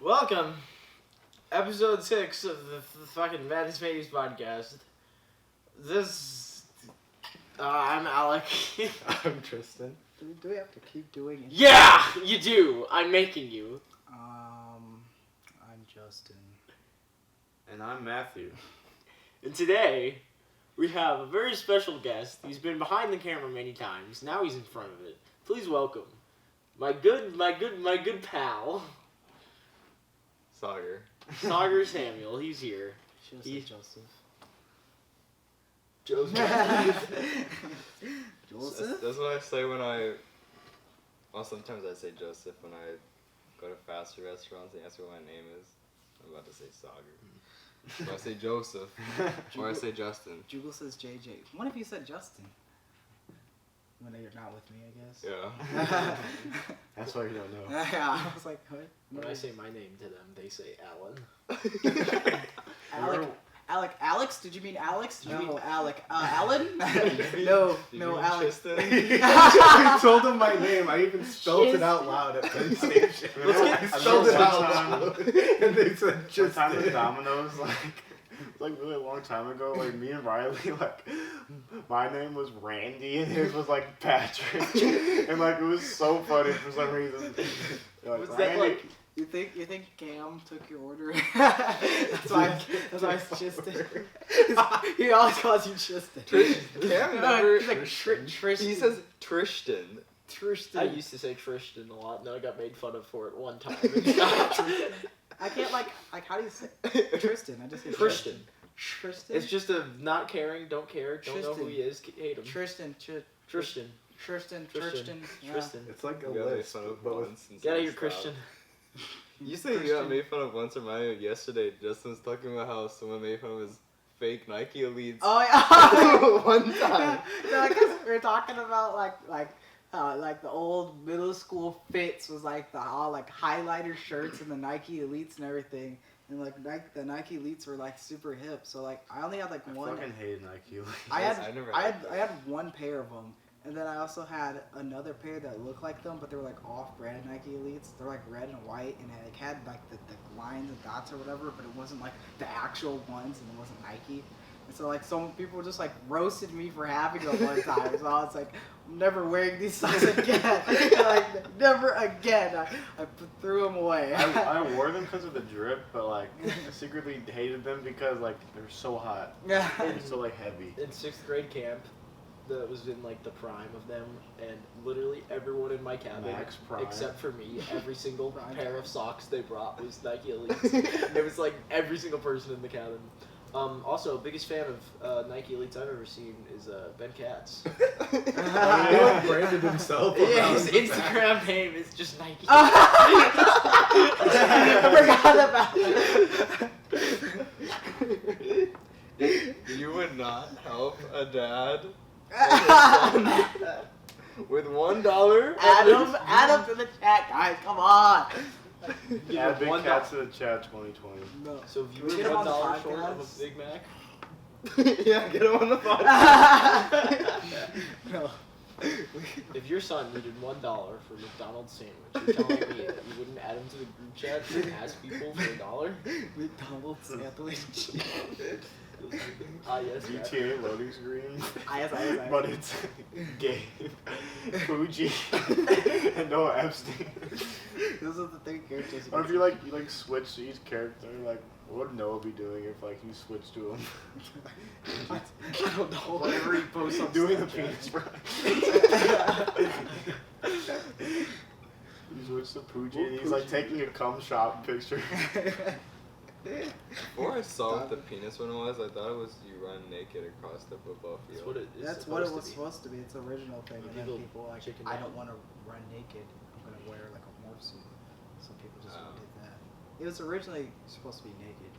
Welcome, episode 6 of the fucking Madness Mateys podcast. I'm Alec. I'm Tristan. Do we have to keep doing it? Yeah, you do. I'm making you. I'm Justin. And I'm Matthew. And today, we have a very special guest. He's been behind the camera many times. Now he's in front of it. Please welcome my good pal, Sagar. Sagar Samuel. He's here. Should have said Joseph. Joseph? That's what I say when well, sometimes I say Joseph when I go to fast food restaurants and ask me what my name is. I'm about to say Sagar. Or I say Joseph. Or I say Justin. Jugel says JJ. What if you said Justin? When you're not with me, I guess. Yeah. That's why you don't know. Yeah, I was like, what? When I say my name to them, they say Alan. Alex? Did you mean Alex? Did you No. mean Alec? Alan? Did no, you no, mean Alex. Tristan? I told him my name. I even spelled it out loud at Penn Station. I spelled it out loud. And they said just time at Domino's, like really a long time ago, like me and Riley, like my name was Randy and his was like Patrick, and like it was so funny for some reason. Like, Was that Randy, like? You think Cam took your order? that's why it's Tristan. He always calls you Tristan. Cam never. He's like Tristan. He says Tristan. Tristan. I used to say Tristan a lot, and then I got made fun of for it one time. I can't like how do you say Tristan? I just say Tristan. Tristan. It's just a not caring, don't care, don't know who he is, hate him. Tristan. Tristan. Yeah. Tristan. It's like a You got made list. fun of But once. and Get out of said here, stop. Christian. You say you got made fun of once, reminded me of yesterday. Justin was talking about how someone made fun of his fake Nike Elites. Oh yeah. One time. No, because we were talking about like the old middle school fits was like the all like highlighter shirts and the Nike Elites and everything. And like the Nike Elites were like super hip. So like I only had like I one. fucking hated Nike. I never had had I had one pair of them, and then I also had another pair that looked like them, but they were like off-brand Nike Elites. They're like red and white, and it like, had like the lines and dots or whatever, but it wasn't like the actual ones, and it wasn't Nike. And so like some people just like roasted me for having them one time. So I was like, I'm never wearing these socks again. Like never again. I threw them away. I wore them because of the drip, but like I secretly hated them because like they're so hot and so like heavy. In 6th grade camp, that was in like the prime of them, and literally everyone in my cabin, Max prime. except for me, every single Prime. pair of socks they brought was Nike Elites. It was like every single person in the cabin. Also, biggest fan of Nike Elites I've ever seen is Ben Katz. he like branded himself. Yeah, around his the Instagram name is just Nike. I forgot about that. You would not help a dad with $1. Add him to the chat, guys. Come on. Yeah, big $1. cats to the chat 2020. No. So if you Can we were get him on the $1 short of podcast? a Big Mac, Yeah, get him on the podcast. No. if your son needed $1 for a McDonald's sandwich, you're telling me that you wouldn't add him to the group chat and ask people for $1? McDonald's sandwich. Yes, GTA loading screen. I But it's Gabe, Fuji, and Noah Epstein. Those are the three characters. Or if you like switch to each character, like what would Noah be doing if like you switch to him? I don't know. Whatever he posts on Doing the Snapchat. penis fry. You switch to Pooji and he's like taking a cum shot picture. Before I saw what the penis one was, I thought it was you run naked across the football That's field. what it is. That's what it was to be. supposed to be. It's the original thing. And then People people like, chicken I out. don't want to run naked. I'm gonna wear like a morph suit. So people just Oh. did that. It was originally supposed to be naked.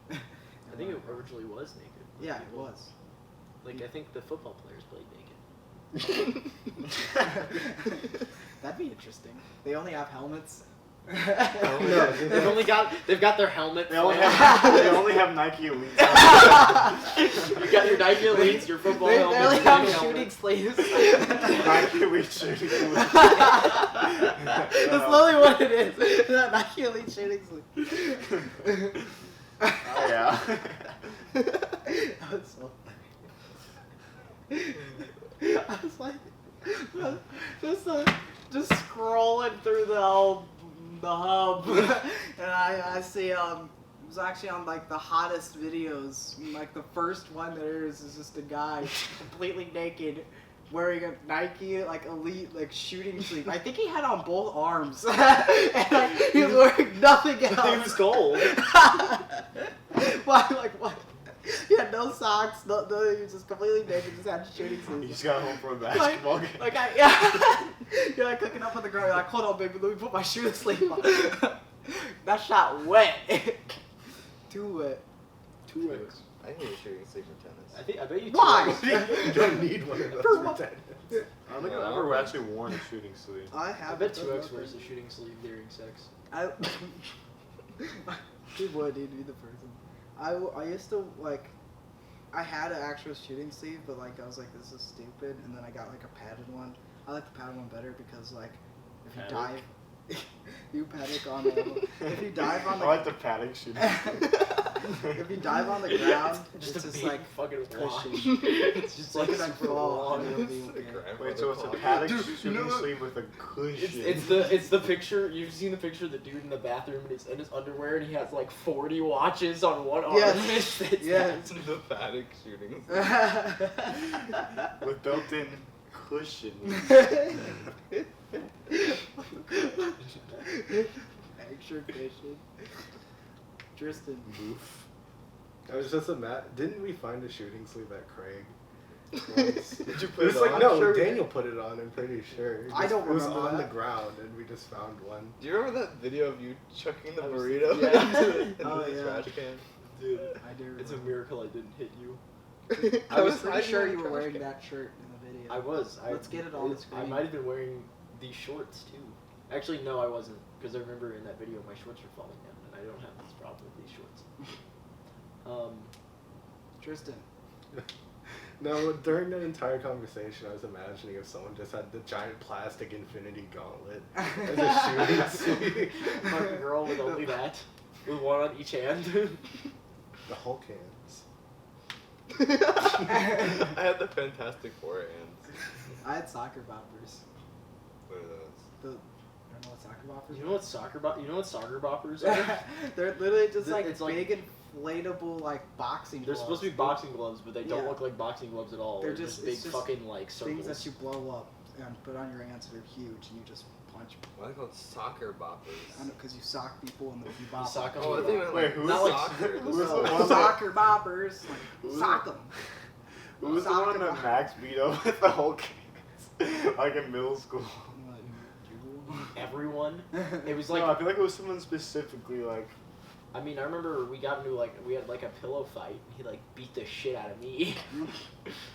I think it originally was naked. Yeah, it was. Like I think the football players played naked. That'd be interesting. They only have helmets. No, they've got their helmet. They only have Nike Elites. You got your Nike Elites, your football They helmet. only your have helmet. shooting sleeves. Nike Elite shooting sleeves. That's literally what it is. Nike Elite shooting sleeve. Oh yeah. That was so funny. I was like, just scrolling through the hub, and I see it was actually on like the hottest videos. Like the first one there is just a guy completely naked, wearing a Nike like Elite like shooting sleeve. I think he had on both arms, and like, he was wearing nothing else. He was gold. Why? Like what? He had no socks, no, he was just completely naked, just had shooting You sleeves. just got home from a basketball game. You're like cooking up on the ground, you're like, hold on baby, let me put my shooting sleeve on. That shot wet. Too wet. Two X. I need a shooting sleeve for tennis. I bet you. Why? You don't need one of those For for what? tennis. I don't think I've ever actually worn a shooting sleeve. I I have bet 2X wears a shooting sleeve during sex. He would, he'd be the person. I used to, like, I had an actual shooting sleeve, but, like, I was like, this is stupid, and then I got, like, a padded one. I like the padded one better because, like, if you Paddock? dive, you paddock on the, if you dive on I the, like the padding shooting sleeve. if you dive on the ground, Just it's a just, big like, fucking cushion. cushion. It's just like Like an super fall, long. and it'll be okay. Wait, so it's a padding shooting sleeve with a cushion. It's the picture. You've seen the picture of the dude in the bathroom in his underwear, and he has like 40 watches on one arm. Yes. It's Yes. The paddock shooting. with built-in cushion. Extra cushion. Tristan. Boof. I was just didn't we find a shooting sleeve at Craig? Once? Did you It put was it like on? no, Sure we Daniel put it on. I'm pretty sure. I don't It was remember on that. the ground, and we just found one. Do you remember that video of you chucking the I was- burrito yeah. into Oh, the yeah. trash can? Dude, I do. it's a remember. miracle I didn't hit you. I was pretty hiding sure in you the were trash wearing can. that shirt in the video. I was. Let's get it on the I screen. might have been wearing these shorts too. Actually, no, I wasn't, because I remember in that video my shorts were falling down, and I don't have this problem with these shorts. Tristan. No, during the entire conversation, I was imagining if someone just had the giant plastic infinity gauntlet as a shooting sleeve. Fucking girl with only that, with one on each hand. The Hulk hands. I had the Fantastic Four hands. I had soccer boppers. What are those? I don't know what soccer boppers You know what soccer boppers are? They're literally just like It's like- big inflatable like boxing They're gloves. supposed to be boxing gloves, but they don't Yeah. look like boxing gloves at all. They're They're just- just big it's just fucking like circles. things that you blow up and put on your hands. They're huge and you just punch. Why are they called soccer boppers? I know because you sock people and then you bop. sock 'em Oh, I with think a- it Wait, like who's not like soccer. who's The the soccer. one- Soccer boppers. Like, Who's sock the- them. Who was the one that Max beat up with the whole game? Like in middle school. Everyone. It was No, like I feel like it was someone specifically like. I mean, I remember we had like a pillow fight. He like beat the shit out of me.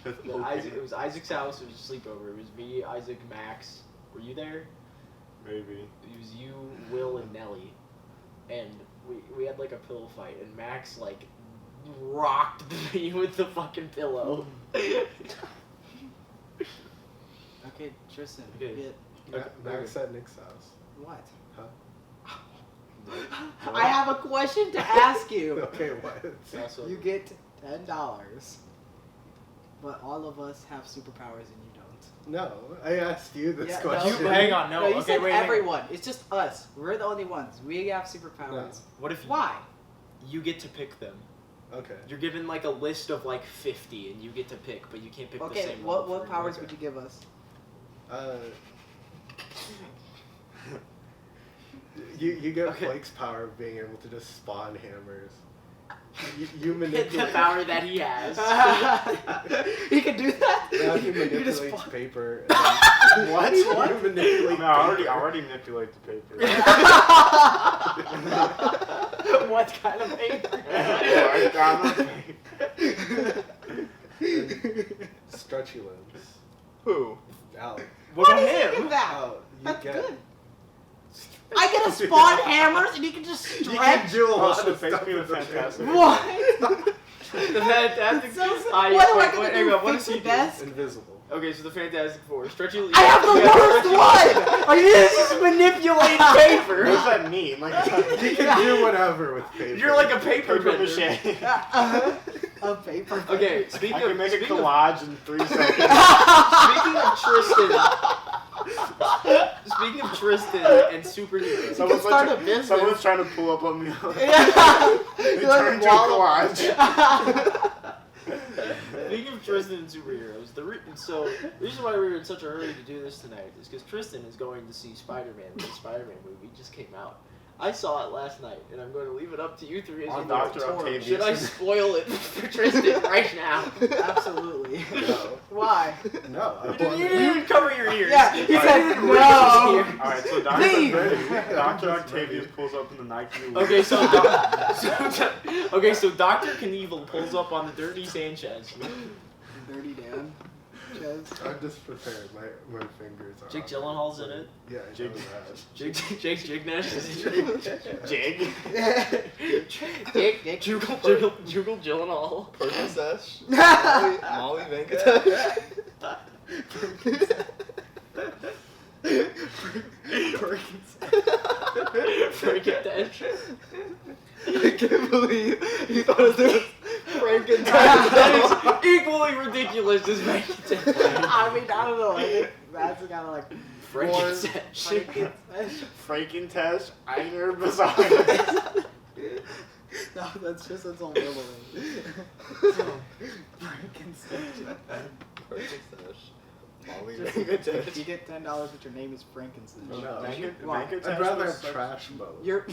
It was Isaac's house. It was a sleepover. It was me, Isaac, Max. Were you there? Maybe. It was you, Will, and Nelly, and we had like a pillow fight, and Max like rocked me with the fucking pillow. Okay, Tristan. Okay. Get Max at Nick's house. what? Huh? I have a question to ask you. Okay, what? Also, You get $10, but all of us have superpowers and you don't. No, I asked you this Yeah, question. no. hang on, no. you Okay, said wait, hang on. everyone. It's just us. We're the only ones. We have superpowers. What if Why? you get to pick them? Okay. You're given like a list of like 50, and you get to pick, but you can't pick the Okay, same what one. for powers okay. would you give us? You get Okay. Blake's power of being able to just spawn hammers. You Hit manipulate. the power that he has. He can do that? Now he You just manipulates fu- paper. And What? You I manipulate mean, I already manipulate the paper. What kind of paper? What kind of paper? Stretchy limbs. Who? Alec. What about him? That? Oh, you That's get good. I get to spawn hammers and you can just You can stretch. do a Oh, lot so the of face stuff being with the fantastic. What? The Fantastic So, Four. what am I gonna do? What Fix does he the do? desk? Invisible. Okay, so the Fantastic Four. Stretchy. I have the worst one! Are you just manipulating What paper? does that mean? Like, You can do whatever with paper. You're like a paper paper bender. mache. A paper. Okay, I speaking can of make a speaking of- collage in 3 seconds. Speaking of Tristan and superheroes. Someone's, start like, a business. someone's trying to pull up on me. Yeah. They You're turn into a like, collage. Speaking of Tristan and superheroes, the reason why we were in such a hurry to do this tonight is because Tristan is going to see Spider-Man. The Spider-Man movie just came out. I saw it last night, and I'm going to leave it up to you three as On you Dr. know. Octavius. Should I spoil it for Tristan right now? Absolutely. No. Why? No. I You want didn't cover your ears. Yeah, he Alright. said no. Alright, so Leave. Dr. Octavius pulls up in the Nike Elite. Okay, so Dr. Knievel pulls up on the Dirty Sanchez. Dirty Dan. Chez. I'm just prepared. My fingers are. Jake on Gyllenhaal's in it. Yeah, I Jake- know that. Jake Jignash is in it. Jig. Dick. Jugal Gyllenhaal. Percocet. Molly Venkatesh. Frankenstein. I can't believe you thought it was Frankenstein. That is equally ridiculous as Frankenstein. I mean, I don't know. I think that's kind of like Frankenstein. Frankentest. Einer Besonders. No, that's just its own little Frankenstein. Percocet. Molly If Venkatesh. you get $10 but your name is Frankenstein. No. Why? I'd rather have trash mode. You're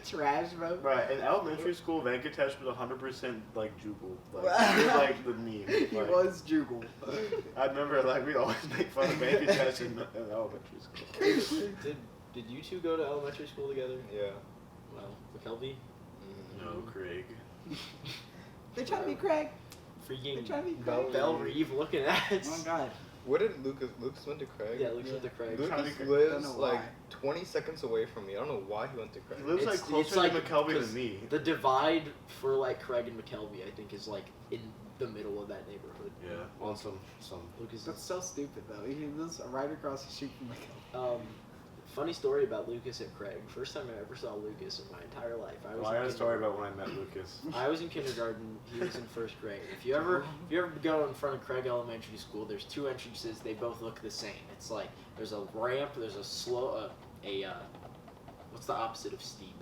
trash vote. Right, in elementary school, Venkatesh was 100% like Jugal. Like, he was like the meme. He Like, was Jugal. I remember like we always make fun of Venkatesh in elementary school. Did you two go to elementary school together? Yeah. Well, McKelvey? No, Craig. They're trying to be Craig. They're Freaking trying to be Bell- Craig. Belle Reeve looking at Oh us. my god. Where did Lucas went to Craig? Yeah, looks like the Craig. Luke- Lucas Don't lives know like why. 20 seconds away from me. I don't know why he went to Craig. He lives like It's closer like- to McKelvey 'cause than me. The divide for like Craig and McKelvey, I think, is like in the middle of that neighborhood. Yeah, well, some. Lucas That's is, so stupid though. He lives right across the street from my funny story about Lucas and Craig. First time I ever saw Lucas in my entire life. Well, I got a story about when I met Lucas. I was in kindergarten. He was in first grade. If you ever go in front of Craig Elementary School, there's 2 entrances. They both look the same. It's like there's a ramp. There's a slow what's the opposite of steep?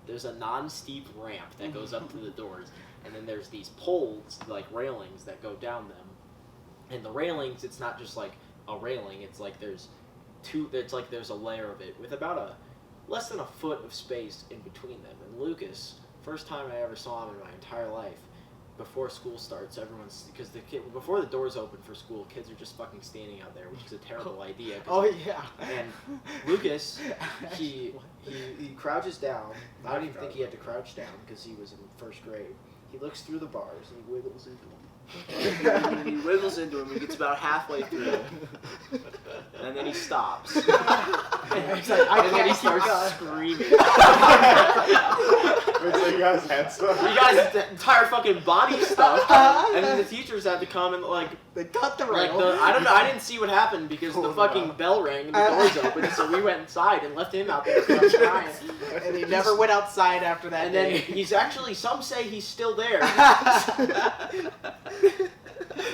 There's a non-steep ramp that goes up to the doors, and then there's these poles, like railings, that go down them. And the railings, it's not just like a railing. It's like there's a layer of it with about less than a foot of space in between them. And Lucas, first time I ever saw him in my entire life, before school starts, because before the doors open for school, kids are just fucking standing out there, which is a terrible idea. 'cause- Oh yeah. And Lucas, he crouches down. I don't even think he had to crouch down because he was in first grade. He looks through the bars and he wiggles into them. And he wiggles into him. He gets about halfway through, and then he stops. He's like, I And then he can't keep starts going. screaming. Wait, so you guys had stuff? You guys, the entire fucking body stuff, and then the teachers had to come and like They cut the Like rail. I don't know. I didn't see what happened because the Oh, fucking wow. bell rang and the doors opened, so we went inside and left him out there crying. And he never went outside after that And then day. he's actually. Some say he's still there.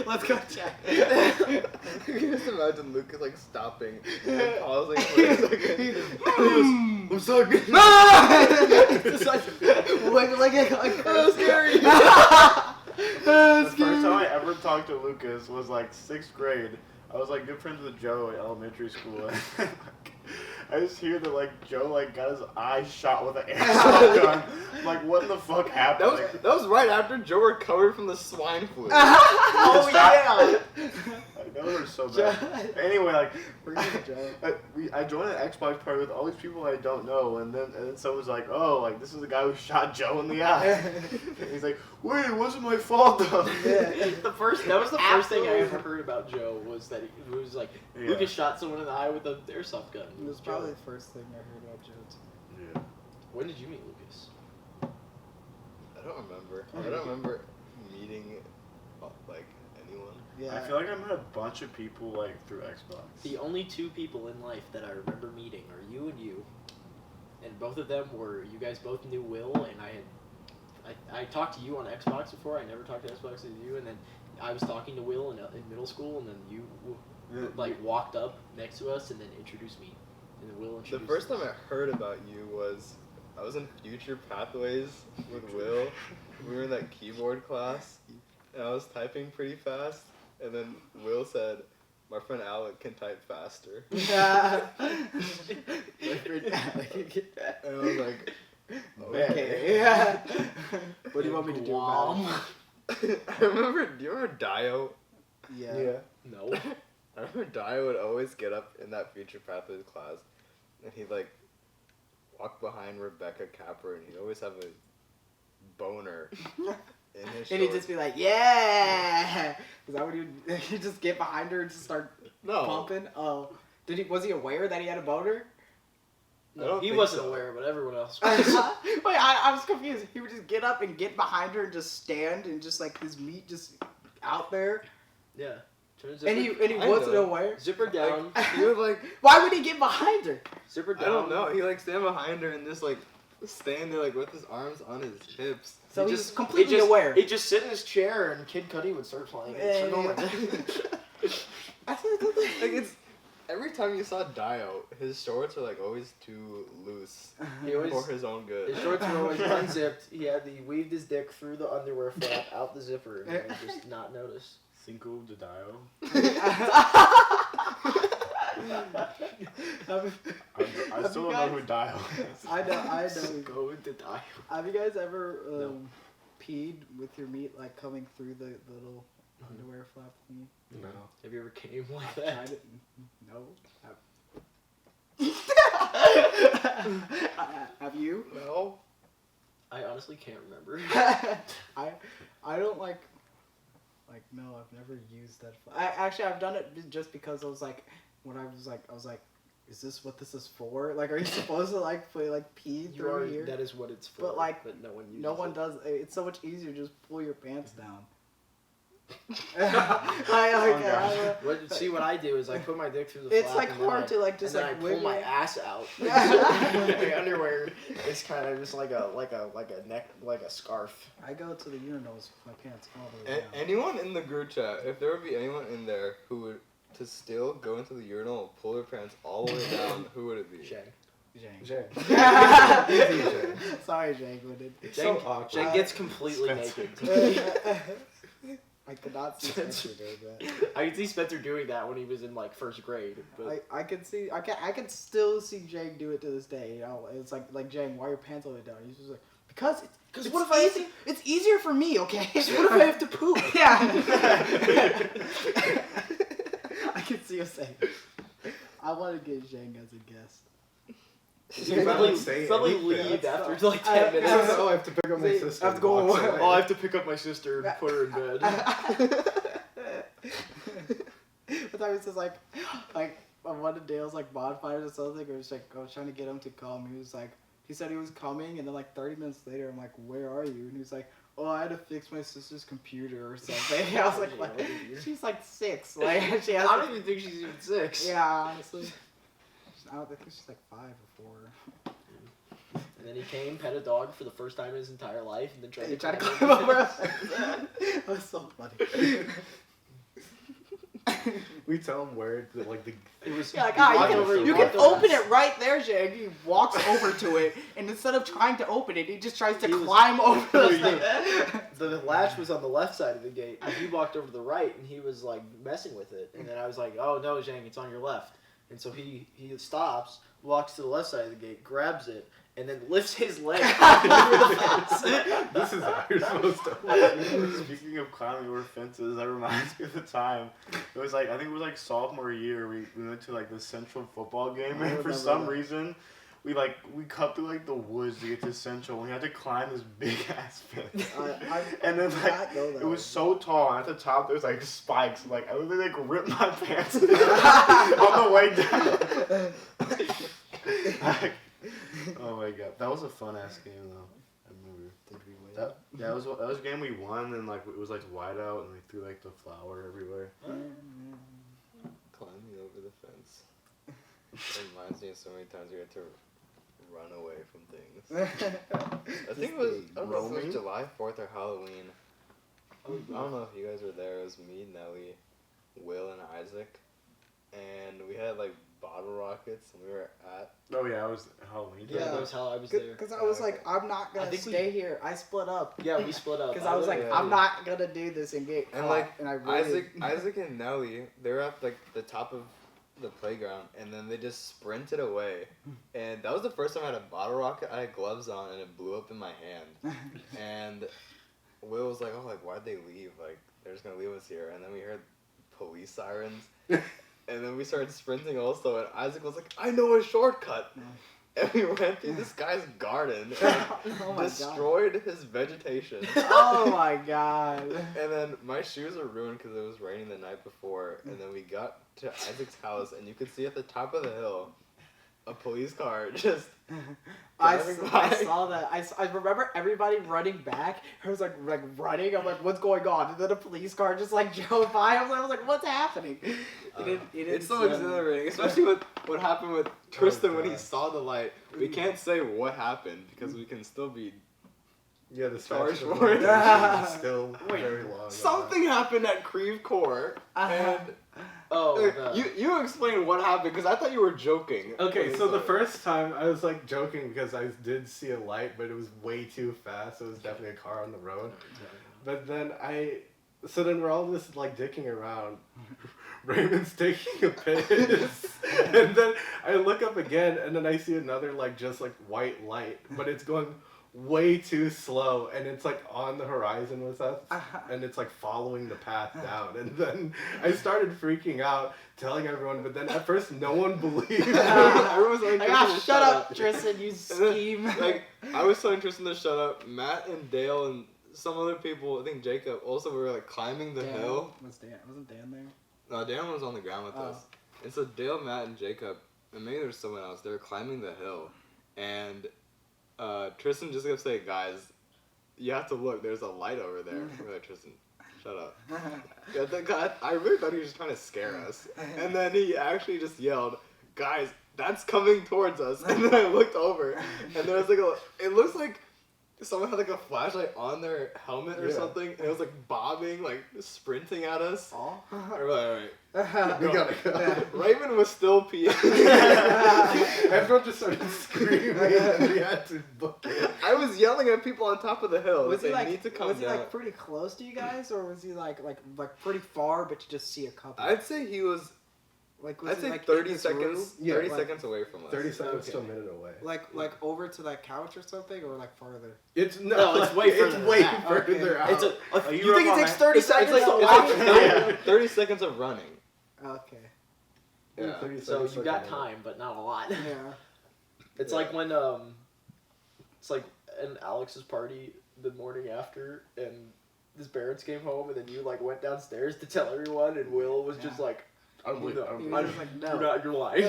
Let's go check. You can just imagine Lucas like stopping and pausing for a second. I'm sorry. It's like wiggling it like That's scary. The first time I ever talked to Lucas was like 6th grade. I was like good friends with Joe at elementary school. And, I just hear that like Joe like got his eye shot with an airsoft gun. I'm like, what the fuck happened? That was right after Joe recovered from the swine flu. Oh Stop. yeah. That was so bad. Anyway, like, Joe. I joined an Xbox party with all these people I don't know, and then someone's like, oh, like, this is the guy who shot Joe in the eye. And he's like, wait, it wasn't my fault though. Yeah. That was the first thing I ever heard about Joe was that he was like, Yeah. Lucas shot someone in the eye with an airsoft gun. It was Joe. probably the first thing I heard about Joe. Yeah. When did you meet Lucas? I don't remember. I don't remember meeting like anyone. Yeah. I feel like I met a bunch of people like through Xbox. The only two people in life that I remember meeting are you, and both of them were, you guys both knew Will, and I talked to you on Xbox before. I never talked to Xbox with you, and then I was talking to Will in middle school, and then you walked up next to us and then introduced me, and then Will introduced The first us. time I heard about you was I was in Future Pathways with Will. We were in that keyboard class, and I was typing pretty fast, and then Will said, "My friend Alec can type faster." And I was like, Okay. Yeah. What do you want me to do about it? I remember, do you remember Dio? Yeah. No. I remember Dio would always get up in that Future Pathways class, and he'd like walk behind Rebecca Capper, and he'd always have a boner in his And he'd shorts. just be like, yeah! Is that what he'd just get behind her and just start No. pumping? Oh. Was he aware that he had a boner? I don't He think wasn't so. aware, but everyone else Wait, was. I was confused. He would just get up and get behind her and just stand and just like his meat just out there. Yeah. Turn And he I wasn't know. aware. zipper down. He would like, Why would he get behind her? Zipper down. I don't know. He like stand behind her and just like stand there like with his arms on his hips. So He he's just- completely aware. He'd just sit in his chair and Kid Cudi would start playing. Yeah, Like it's every time you saw Dio, his shorts are like always too loose He always- for his own good. His shorts were always unzipped. He weaved his dick through the underwear flap out the zipper, and you would just not notice. Cinco de Dio. I still don't know who Dio is. I know. Go into die. Have you guys ever No. peed with your meat like coming through the little underwear flap thingy? No. Have you ever came like I that? didn't. No. Have you? No. I honestly can't remember. I don't like no, I've never used that. I've done it just because I was like, when I was like, is this what this is for? Like, are you supposed to like play like pee You through are. here? That is what it's for. But, like, but no one uses No one it. does. It's so much easier to just pull your pants down. See, what I do is I put my dick through the It's flap like and then hard to like just and then like I pull wiggle. my ass out. My underwear is kind of just like a neck, like a scarf. I go to the urinals with my pants all the way down. Anyone in the group chat, if there would be anyone in there who would to still go into the urinal and pull their pants all the way down, who would it be? Shang. Jang. Jay. Easy, Jang. Sorry, Jang. But So Jang, awkward. Jang gets completely Spencer. naked. I could not see Spencer doing that. I could see Spencer doing that when he was in like first grade. But I can still see Jang do it to this day. You know, it's like Jang, why are your pants all the way down? He's just like, because it's what if I have easy, it's easier for me, okay? what if I have to poop? Yeah. I can see you saying. I want to get Jang as a guest. You probably Say probably anything. leave That's after like I- 10 minutes. Oh, I have to pick up my See, sister. I have to go and walks away. away. Oh, I have to pick up my sister and put her in bed. But I was just like on one of Dale's like bonfires or something. Or was like I was trying to get him to come. He said he was coming, and then like 30 minutes later, I'm like, where are you? And he was like, oh, I had to fix my sister's computer or something. I was like, what? She's like 6. Like she has. I don't even think she's even 6. Yeah, honestly. I think she's like 5 or 4. And then he came, pet a dog for the first time in his entire life, and then tried He to tried to climb climb over us. That was so funny. We tell him where the It was. Yeah, like, he ah, walked you over- can, he you can walked over- open it right there, Jay. He walks over to it, and instead of trying to open it, he just tries to He was- climb over the thing. The latch was on the left side of the gate, and he walked over to the right, and he was like messing with it. And then I was like, "Oh no, Zhang, it's on your left." And so he stops, walks to the left side of the gate, grabs it, and then lifts his leg over the fence. This is how you're supposed to. Speaking of climbing over fences, that reminds me of the time. It was like, I think it was like sophomore year, we went to like the Central football game, and for some reason, we cut through like the woods to get to Central, and we had to climb this big ass fence. And then like, it was so tall, and at the top there was like spikes, and, like I literally like ripped my pants on the way down. Like, oh my god, that was a fun ass game though. I remember. Did we win? That was a game we won, and like it was like white out, and we threw like the flour everywhere. Climbing over the fence. It reminds me of so many times we had to run away from things. I think it was, I don't know if it was July 4th or Halloween. I don't know if you guys were there. It was me, Nelly, Will, and Isaac. And we had like bottle rockets, and we were at... Oh yeah, I was Halloween. Yeah, that was how I was there. Because I was like, I'm not going to stay here. I split up. Yeah, we split up. Because I was like, I'm not going to do this and get caught. And like, and I really... Isaac and Nelly, they were at like the top of the playground, and then they just sprinted away. And that was the first time I had a bottle rocket. I had gloves on, and it blew up in my hand. And Will was like, oh, like, why'd they leave? Like, they're just gonna leave us here. And then we heard police sirens. And then we started sprinting also, and Isaac was like, I know a shortcut. And we went through this guy's garden and destroyed his vegetation. Oh my god. And then my shoes were ruined because it was raining the night before. And then we got to Isaac's house, and you could see at the top of the hill a police car just I saw that. I remember everybody running back. I was like running. I'm like, what's going on? And then a police car just like drove by. I was like, what's happening? It's so exhilarating, especially with what happened with Tristan when he saw the light. We can't say what happened because we can still be The charged statute of for it. limitations is still very long. Something happened at Creve Court, and you explain what happened because I thought you were joking. Okay, so the first time I was like joking because I did see a light, but it was way too fast. It was definitely a car on the road. But then so then we're all just like dicking around. Raymond's taking a piss, and then I look up again, and then I see another like just like white light, but it's going way too slow, and it's like on the horizon with us, and it's like following the path down. And then I started freaking out, telling everyone, but then at first no one believed me. Everyone was like, shut up, Tristan, you scheme. Like, I was telling Tristan to shut up. Matt and Dale and some other people, I think Jacob, also were like climbing the hill. Wasn't Dan there? No, Dan was on the ground with us. And so Dale, Matt, and Jacob, and maybe there was someone else, they were climbing the hill. And Tristan just kept saying, guys, you have to look, there's a light over there. We're like, Tristan, shut up. I really thought he was just trying to scare us. And then he actually just yelled, guys, that's coming towards us. And then I looked over, and there was like it looks like someone had like a flashlight on their helmet or something, and it was like bobbing, like sprinting at us. We're like, alright. We gotta go. Raymond was still peeing. Everyone just started screaming, and we had to book it. I was yelling at people on top of the hill. Was he like need to come was he down. like pretty close to you guys, or was he like pretty far, but you just see a couple? I'd say he was. Like, I'd he, say like, 30 in this seconds. room? 30 seconds away from us. 30 seconds to a minute away. Like over to that couch or something, or like farther? It's it's way further. It's way than that. further out. You think it takes 30 seconds It's to like walk? 30 seconds of running. Okay. Yeah. 30 So seconds you got time, but not a lot. Yeah. It's like when it's like in Alex's party the morning after, and his parents came home, and then you like went downstairs to tell everyone, and Will was just like, He was like, no. You're lying.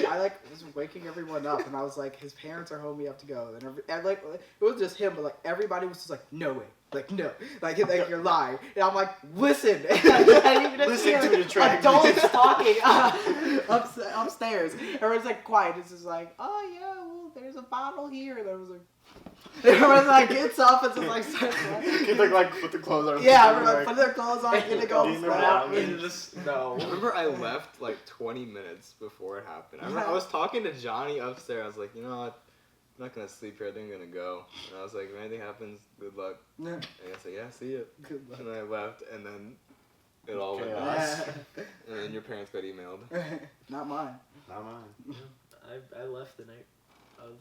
I like was waking everyone up, and I was like, his parents are home. We have to go. And like it was just him, but like everybody was just like, no way, like no, like you're lying. And I'm like, listen, listen to the track. Adults talking upstairs. Everyone's like quiet. It's just like, oh yeah, well there's a bottle here, and I was like. Everyone's like gets up and just like starts Kids like put the clothes on. Yeah, everyone like, put their clothes on, get to go. No. I left like 20 minutes before it happened. I was talking to Johnny upstairs. I was like, you know what? I'm not gonna sleep here. I think I'm gonna go. And I was like, if anything happens, good luck. Yeah. And I said, yeah, see you. Good luck. And then I left, and then it all went down. Yeah. And then your parents got emailed. Not mine. Not mine. I left the night of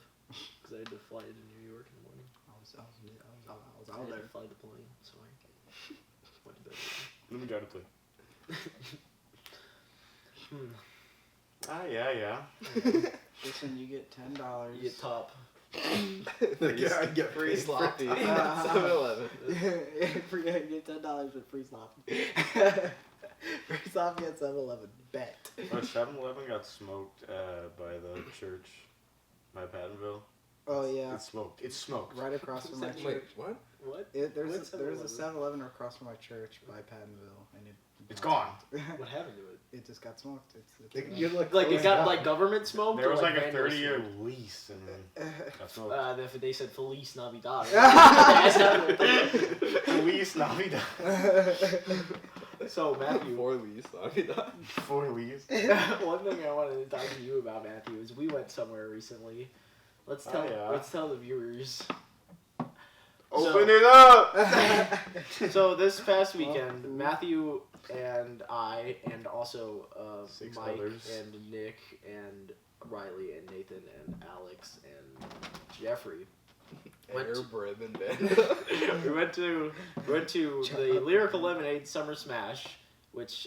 because I had to fly to New York in the morning. I was I out had there. to fly the plane, so I went to bed. Let me try to play. early. Yeah. Listen, you get $10. You get top. I get free sloppy. 7-Eleven. You get $10 with free sloppy. Free sloppy at 7-Eleven. Bet. Oh, 7-Eleven got smoked by the church by Pattonville. Oh yeah. It's smoked. Right across from my Wait, church. what? What? There's What's a 7-Eleven 7-Eleven? across from my church by Pattonville, and It's gone. What happened to it? It just got smoked. It's You look Like it close got enough. like government smoked. There or, was like a vandal 30-year smoked? lease and got smoked. They said Feliz Navidad. That's how it was. Lease Navidad. So Matthew, For lease, I mean, For lease. one thing I wanted to talk to you about, Matthew, is we went somewhere recently. Let's tell yeah. let's tell the viewers. Open it up. So this past weekend, Matthew and I, and also 6 Mike others. and Nick and Riley and Nathan and Alex and Jeffrey Air BribNBando. we went to the Lyrical Lemonade Summer Smash, which,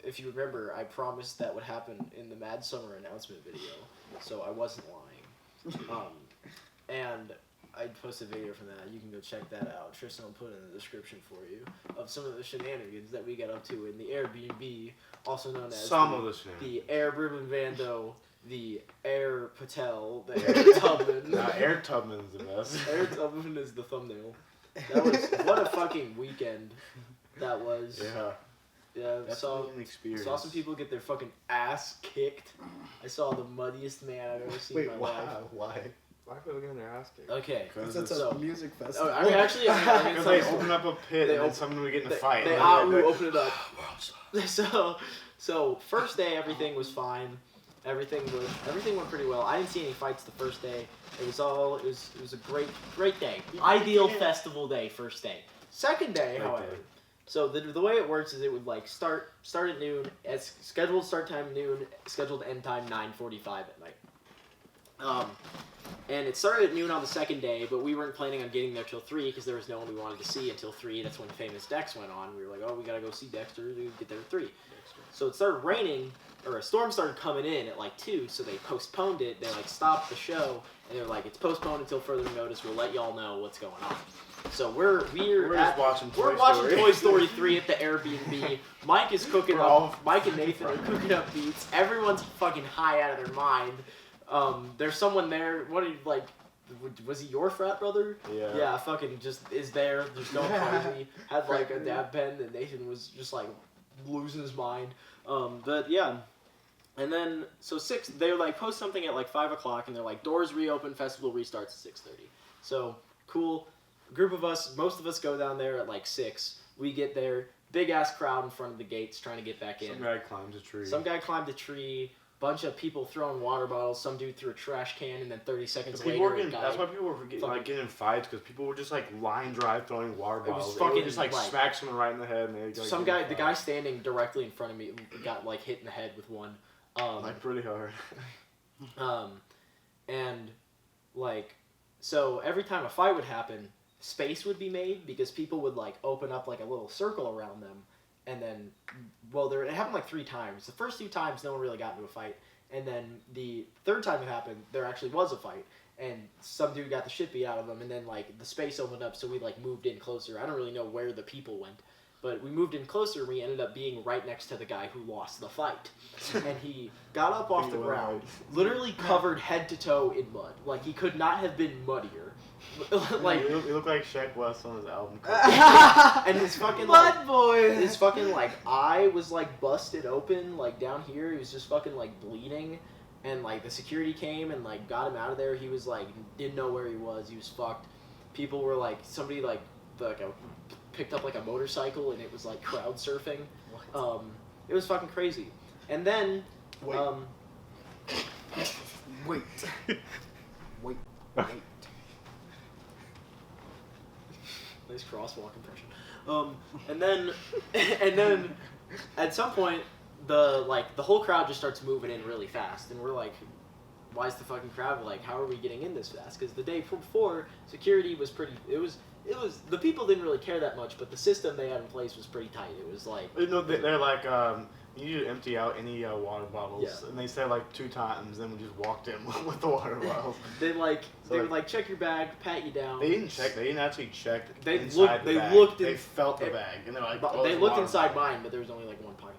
if you remember, I promised that would happen in the Mad Summer announcement video, so I wasn't lying. And I posted a video from that. You can go check that out. Tristan will put it in the description for you of some of the shenanigans that we got up to in the Airbnb, also known as the Air BribNBando, the Air Patel, the Air Tubman. Air Tubman's the best. Air Tubman is the thumbnail. That was what a fucking weekend that was. Yeah, That's saw an experience. some people get their fucking ass kicked. I saw the muddiest man I've ever seen Wait, in my life. why? Why are people getting their ass kicked? Okay. Because It's So- a music festival. I mean, actually, I mean, Because they open up a pit They and then op- someone would get in a fight. They and then open it up. So first day everything was fine. Everything went pretty well. I didn't see any fights the first day. It was a great day. Ideal festival day first day. Second day, Great however. day. So the way it works is it would like start at noon, as scheduled start time noon, scheduled end time 9:45 at night. And it started at noon on the second day, but we weren't planning on getting there till 3 because there was no one we wanted to see until 3. That's when Famous Dex went on. We were like, oh, we gotta go see Dexter. We get there at 3. So it started raining, or a storm started coming in at like 2, so they postponed it. They like stopped the show, and they were like, it's postponed until further notice. We'll let y'all know what's going on. So we're just watching we're Toy watching Story. Toy Story 3 at the Airbnb. Mike is cooking up. Mike and Nathan are cooking up beats. Everyone's fucking high out of their mind. There's someone there. What are you like? Was he your frat brother? Yeah. Yeah, fucking just is there. Just going crazy. Had like a dab pen, and Nathan was just like losing his mind. But yeah. And then so 6. They like post something at like 5 o'clock, and they're like doors reopen, festival restarts at 6:30. So cool. Group of us, most of us go down there at like 6. We get there, big ass crowd in front of the gates trying to get back in. Some guy climbs a tree. Some guy climbed a tree. Bunch of people throwing water bottles. Some dude threw a trash can, and then 30 seconds People later, were a getting, guy. that's why people were getting in fights, because people were just like line drive throwing water It was bottles. fucking, They would just like like- smack someone right in the head, and they like, Some get in guy, a the fight. guy standing directly in front of me, got like hit in the head with one. Like pretty hard. And like, so every time a fight would happen, space would be made because people would like open up like a little circle around them, and then, well, it happened like 3 times. The first 2 times, no one really got into a fight, and then the third time it happened, there actually was a fight, and some dude got the shit beat out of him, and then like the space opened up, so we like moved in closer. I don't really know where the people went. But we moved in closer, and we ended up being right next to the guy who lost the fight. And he got up off the ground, literally covered head to toe in mud. Like, he could not have been muddier. Like, he looked like Shaq West on his album cover. and his fucking, Mud like, boy. his fucking, like, eye was, like, busted open, like, down here. He was just fucking, like, bleeding. And, like, the security came and, like, got him out of there. He was, like, didn't know where he was. He was fucked. People were, like, somebody, like picked up like a motorcycle and it was like crowd surfing. It was fucking crazy. And then Wait. Wait. Wait. Nice crosswalk impression. And then at some point the whole crowd just starts moving in really fast, and we're like, why is the fucking crowd like, how are we getting in this fast? Because the day before, security was pretty, it was, the people didn't really care that much, but the system they had in place was pretty tight. It was like... They're like, you need to empty out any water bottles. Yeah. And they said like 2 times, then we just walked in with the water bottles. They would like check your bag, pat you down. They didn't actually check They inside the bag. looked they felt the bag, and they're like, they looked inside mine, but there was only like one pocket.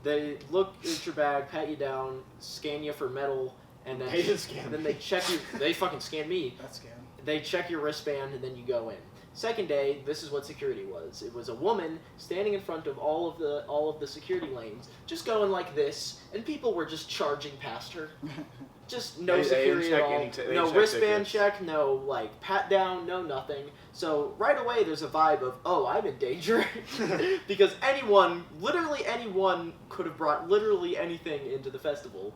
They look at your bag, pat you down, scan you for metal, and then They didn't scan then me. they check you. They fucking scan me. That's scam. They check your wristband, and then you go in. Second day, this is what security was. It was a woman standing in front of all of the security lanes, just going like this, and people were just charging past her. Just no They didn't security check at all. any they No checked wristband tickets. check, no like pat down, no nothing. So right away there's a vibe of, oh, I'm in danger. Because literally anyone could have brought literally anything into the festival.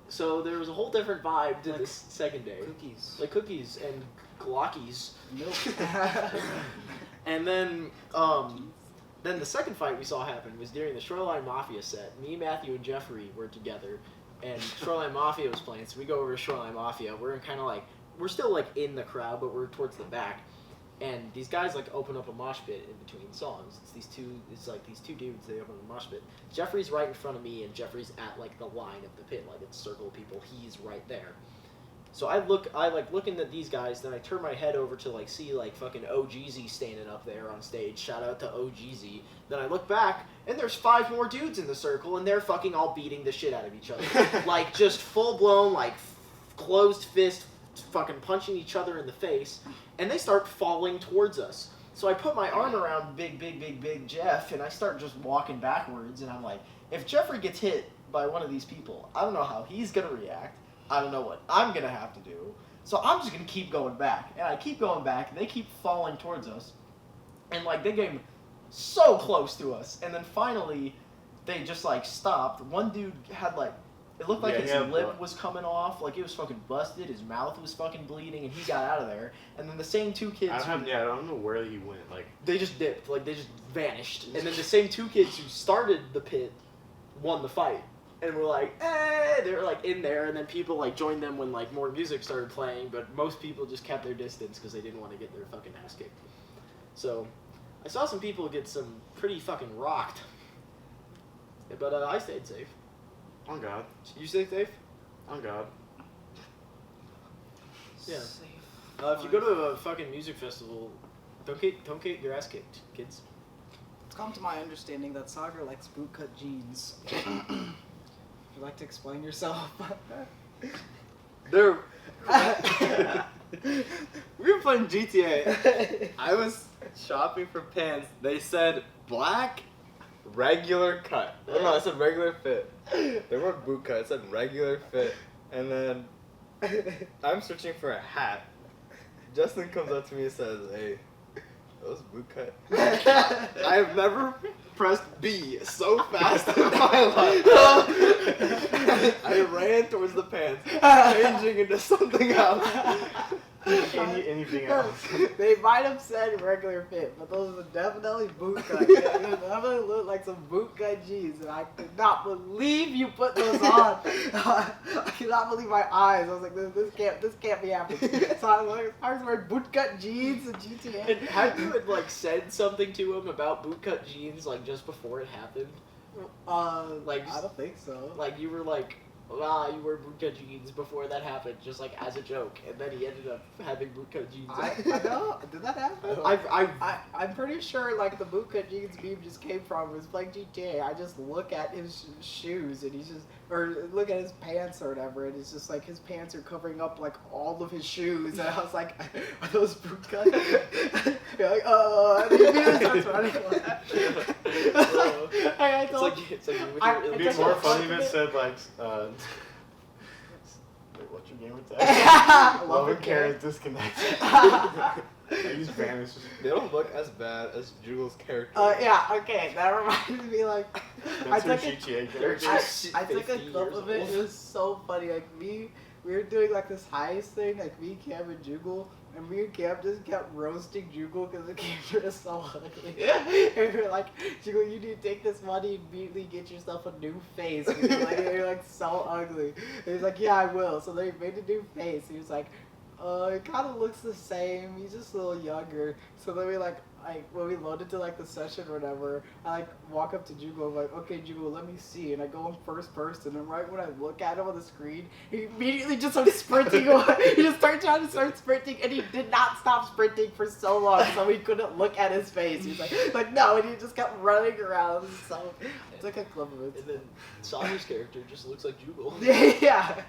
So there was a whole different vibe to Like this second day. Cookies. Like cookies and glockies. Milk. And then the second fight we saw happen was during the Shoreline Mafia set. Me, Matthew, and Jeffrey were together, and Shoreline Mafia was playing. So we go over to Shoreline Mafia. We're kind of like, we're still like in the crowd, but we're towards the back. And these guys like open up a mosh pit in between songs. It's these two dudes. They open a mosh pit. Jeffrey's right in front of me, and Jeffrey's at like the line of the pit, like it's a circle of people. He's right there. So I like looking at these guys, then I turn my head over to like see like fucking OGZ standing up there on stage. Shout out to OGZ. Then I look back, and there's 5 more dudes in the circle, and they're fucking all beating the shit out of each other. Like just full blown like closed fist, fucking punching each other in the face, and they start falling towards us. So I put my arm around big Jeff, and I start just walking backwards, and I'm like, if Jeffrey gets hit by one of these people, I don't know how he's gonna react. I don't know what I'm gonna have to do. So I'm just gonna keep going back. And I keep going back, and they keep falling towards us. And like they came so close to us. And then finally they just like stopped. One dude had like, it looked like his lip was coming off, like it was fucking busted, his mouth was fucking bleeding, and he got out of there. And then the same 2 kids I don't know where he went. Like they just dipped, like they just vanished. And then the same 2 kids who started the pit won the fight. And we're like, they were like in there, and then people like joined them when like more music started playing, but most people just kept their distance because they didn't want to get their fucking ass kicked. So I saw some people get some pretty fucking rocked. Yeah, but I stayed safe. on God, You stayed safe? on God. Yeah. Safe. If you go to a fucking music festival, don't get your ass kicked, kids. It's come to my understanding that Sagar likes bootcut jeans. Would you like to explain yourself? They're... We were playing GTA. I was shopping for pants. They said black, regular cut. Oh, no, it said regular fit. They weren't boot cut. It said regular fit. And then I'm searching for a hat. Justin comes up to me and says, "Hey, those boot cut." I have never pressed B so fast in my life. I ran towards the pants, changing into something else. Anything else? They might have said regular fit, but those were definitely bootcut. They definitely looked like some bootcut jeans, and I could not believe you put those on. I cannot believe my eyes. I was like, this can't be happening. So I was wearing bootcut jeans in GTA. And had you had like said something to him about bootcut jeans like just before it happened? Like I don't think so. Like you were like, you wear bootcut jeans before that happened, just like as a joke, and then he ended up having bootcut jeans. I know. Did that happen? I'm pretty sure like the bootcut jeans meme just came from was playing GTA. I just look at his shoes and he's just, or look at his pants or whatever, and it's just like his pants are covering up like all of his shoes, and I was like, are those bootcut? You're like, and he starts running. It's like It'd be more funny if it said like, wait, what's your gamer tag? Love and care is disconnected. I use vanish. They don't look as bad as Jugal's character. Yeah, okay, that reminds me like, I That's her took GTA They're character. just I took a 50 clip years of it. old. It was so funny. Like me we were doing like this heist thing, like me, Cam, and Jugal. And me and Cam just kept roasting Jugal because the character is so ugly. And we were like, Jugal, you need to take this money and immediately get yourself a new face. Because you're like so ugly. And he's like, yeah, I will. So they made a new face. He was like, it kind of looks the same. He's just a little younger. So then we like when we loaded to like the session or whatever, I like walk up to Jugo, I'm like, okay, Jugo, let me see. And I go in first person, and right when I look at him on the screen, he immediately just starts sprinting away. He just starts trying to start sprinting, and he did not stop sprinting for so long, so we couldn't look at his face. He was like no, and he just kept running around. So it's like a compliment. And then Sagar's character just looks like Jugal. Yeah.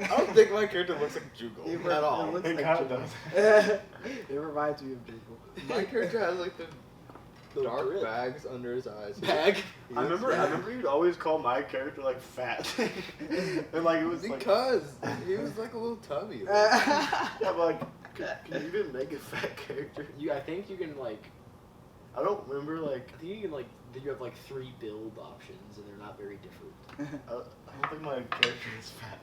I don't think my character looks like Jugal at all. It, It like kind of Jugal. does. It reminds me of Jugal. My character has like the The dark drip. bags under his eyes. Bag. I remember you'd always call my character like fat, and like it was like, Because he was like a little tubby. yeah, but like, can you even make a fat character? I think you can like. I don't remember like. I think you can like. You have like 3 build options, and they're not very different. I don't think my character is fat.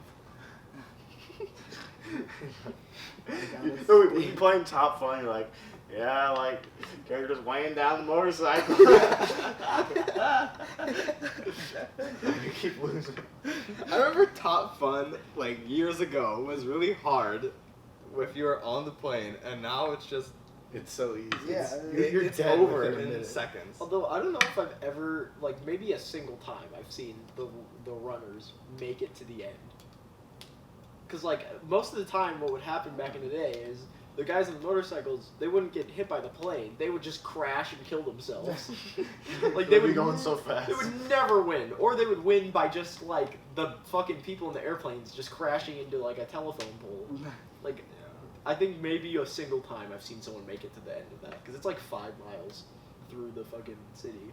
When you playing Top Fun, you're like, yeah, like character's weighing down the motorcycle. You keep losing. I remember Top Fun like years ago was really hard if you were on the plane, and now it's just It's so easy. Yeah, You're it's dead over within a in minute. seconds. Although I don't know if I've ever like maybe a single time I've seen the runners make it to the end. Because like most of the time, what would happen back in the day is the guys on the motorcycles, they wouldn't get hit by the plane. They would just crash and kill themselves. Like they They'd be would going so fast. They would never win, or they would win by just like the fucking people in the airplanes just crashing into like a telephone pole. Like, I think maybe a single time I've seen someone make it to the end of that because it's like 5 miles through the fucking city.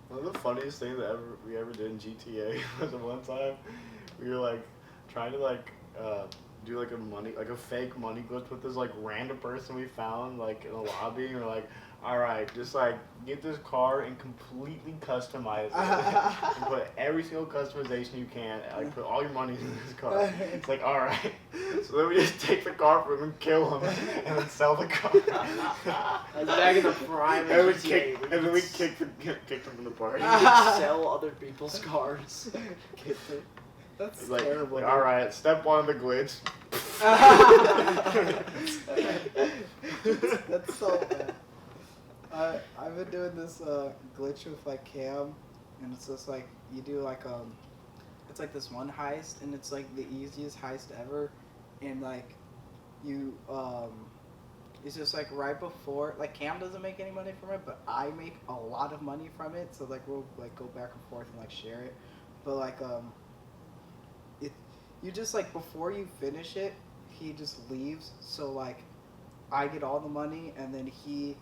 One of the funniest things that we ever did in GTA was one time we were like trying to like do like a fake money glitch with this like random person we found like in a lobby, and we're like, alright, just like get this car and completely customize it and put every single customization you can, and, like put all your money in this car. It's like, alright. So then we just take the car from him and kill him and then sell the car. That's back in the prime And, of we GTA. and then we kicked him from the party. You could sell other people's cars. That's It's like, terrible. all right, step 1 of the glitch. That's so bad. I've been doing this glitch with like Cam, and it's just like you do like it's like this one heist, and it's like the easiest heist ever, and like you it's just like right before, like Cam doesn't make any money from it, but I make a lot of money from it, so like we'll like go back and forth and like share it, but like you just like before you finish it, he just leaves, so like I get all the money, and then he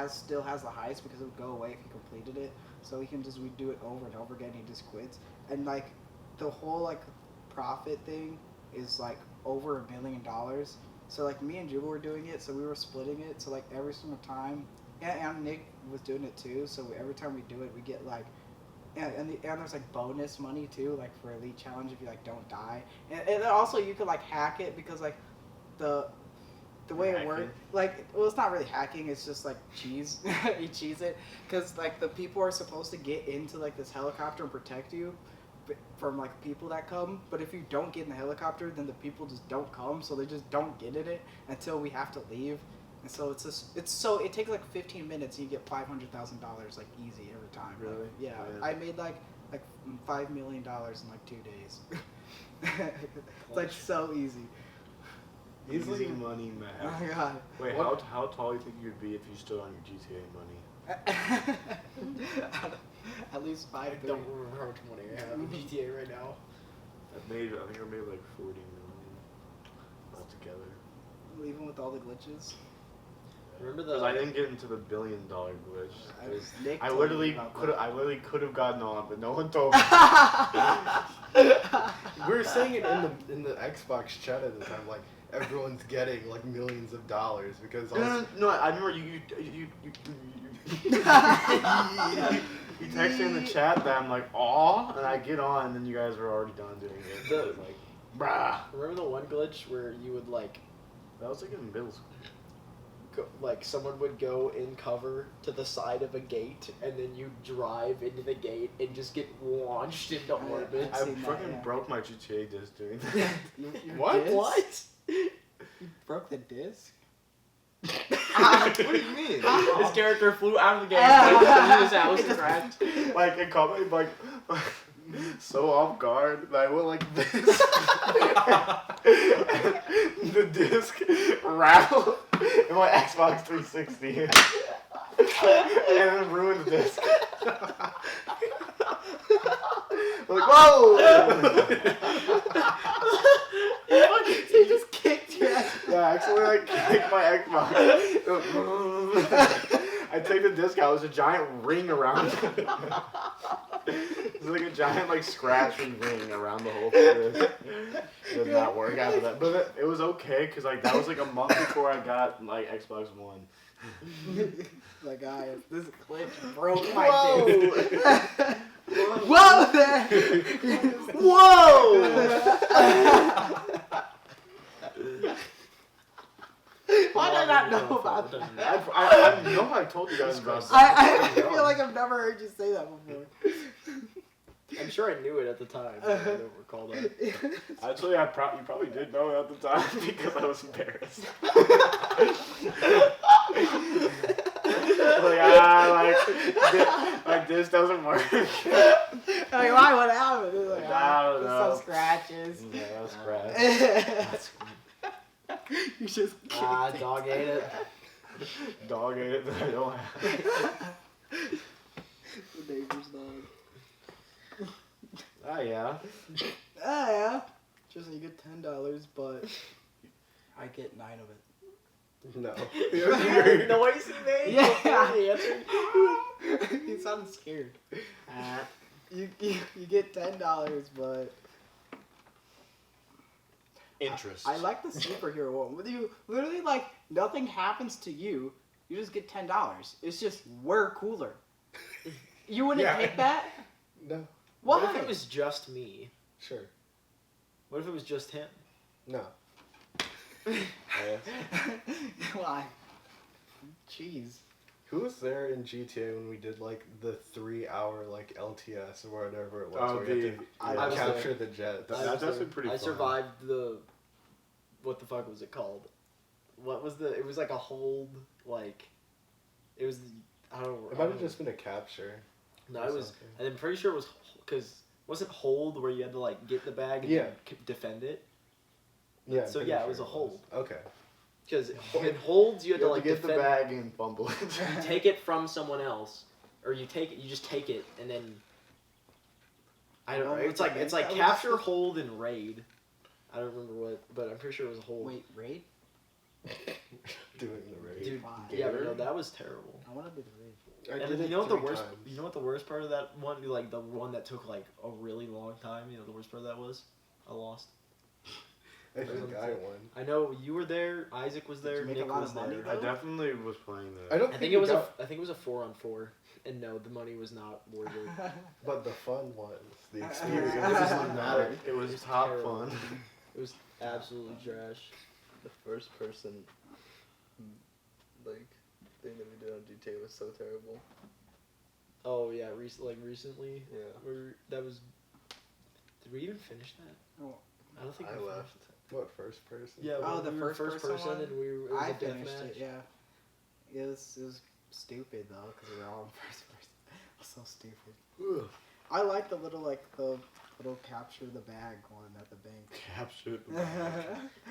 still has the heist because it would go away if he completed it. So he can just redo it over and over again. He just quits, and like the whole like profit thing is like over $1 million. So like me and Juba were doing it, so we were splitting it. So like every single time, and Nick was doing it too. So every time we do it, we get like. And there's like bonus money too, like for Elite Challenge if you like don't die, and then also you could like hack it because like the way it works, like, well, it's not really hacking, it's just like cheese. You cheese it because like the people are supposed to get into like this helicopter and protect you from like people that come, but if you don't get in the helicopter, then the people just don't come, so they just don't get in it until we have to leave. And so it takes like 15 minutes and you get $500,000 like easy every time. Really? Like, yeah. Yeah. I made like $5 million in like 2 days. It's like so easy. Easy money, Oh man. my god. Wait, how tall do you think you'd be if you stood on your GTA money? At least 5 I don't remember how much money I have in GTA right now. I think I made like 40 million altogether. Even with all the glitches. Remember Because I didn't get into the $1 billion glitch. Nick I told me literally about could have gotten on, but no one told me. We were saying it in the Xbox chat at the time, like everyone's getting like millions of dollars because No, I remember you texted in the chat that I'm like, aw, and I get on, and then you guys were already done doing it. So I was like, Bruh. Remember the one glitch where you would like, That was like in middle school. like someone would go in cover to the side of a gate, and then you drive into the gate and just get launched into orbit. I seen that, fucking yeah. broke my GTA disc doing that. Your What? disc? What? You broke the disc? What do you mean? His character flew out of the game, Ah. his house, It just- crashed. Like it caught me like so off guard that I went like this. And the disc rattled in my Xbox 360 and then ruined the disc. Like whoa! You just kicked your ass. Yeah, I actually like kicked my Xbox. I take the disc out. There's a giant ring around it. It's like a giant like scratching ring around the whole disc. Did not work after that, but it was okay because like that was like a month before I got like Xbox One. Like, this glitch broke my Whoa! disc. Whoa there! Whoa! Why did I not know about that? I know I told you guys about that. I feel like I've never heard you say that before. I'm sure I knew it at the time, but I don't recall that. Actually, you probably did know it at the time because I was embarrassed. Like this doesn't work. Like, why? What happened? It's like, I don't just know. some scratches. Yeah, that's crap. You just kicked it. Dog ate it. Dog ate it that I don't have. The neighbor's dog. Ah, yeah. Ah, yeah. Just you get $10, but I get 9 of it. No. The noise he made Yeah. before he answered. He sounded scared. You get $10, but Interest. I like the superhero one. With you, literally, like nothing happens to you. You just get $10. It's just we're cooler. You wouldn't Yeah. take that? No. Why? What if it was just me? Sure. What if it was just him? No. Why? Jeez. Who was there in GTA when we did like the 3-hour like LTS or whatever it was? Oh, where you had I was to capture the jets. That's actually pretty I fun. survived the. What the fuck was it called? What was the? It was like a hold. Like, it was. I don't. It might have just been a capture. No, it was. something. And I'm pretty sure it was because wasn't hold where you had to like get the bag and Yeah. defend it. Yeah. I'm So, pretty yeah, it sure was a hold. Okay. Because in holds you had You to have like to get the defend. bag and fumble it. You take it from someone else, or you take it. You just take it and then. I don't know. It's like capture, hold, and raid. I don't remember what, but I'm pretty sure it was a hold. Wait, raid? Doing the raid. Dude, Why? yeah, but no, that was terrible. I want to do the raid. I And did then it you know what the 3 worst? times. You know what the worst part of that one? Like the one that took like a really long time. You know the worst part of that was? I lost. I think I won. I know you were there. Isaac was there. you make a Nick lot was of money, there. I definitely was playing that. I don't I think think you it was got, I think it was a 4-on-4, and no, the money was not worth it. but the fun ones, the It experience. doesn't matter. It It was was top terrible. fun. It was absolutely trash. The first person, like, thing that we did on GTA was so terrible. Oh yeah, recently. Yeah. That was. Did we even finish that? Oh. I don't think I we left. What, first person? Yeah, Oh, when the we were first person one? and we were. It was I a finished deathmatch. it, yeah. It was stupid though, because we were all in first person. It was so stupid. Ugh. I like the little the little capture the bag one at the bank. Captured.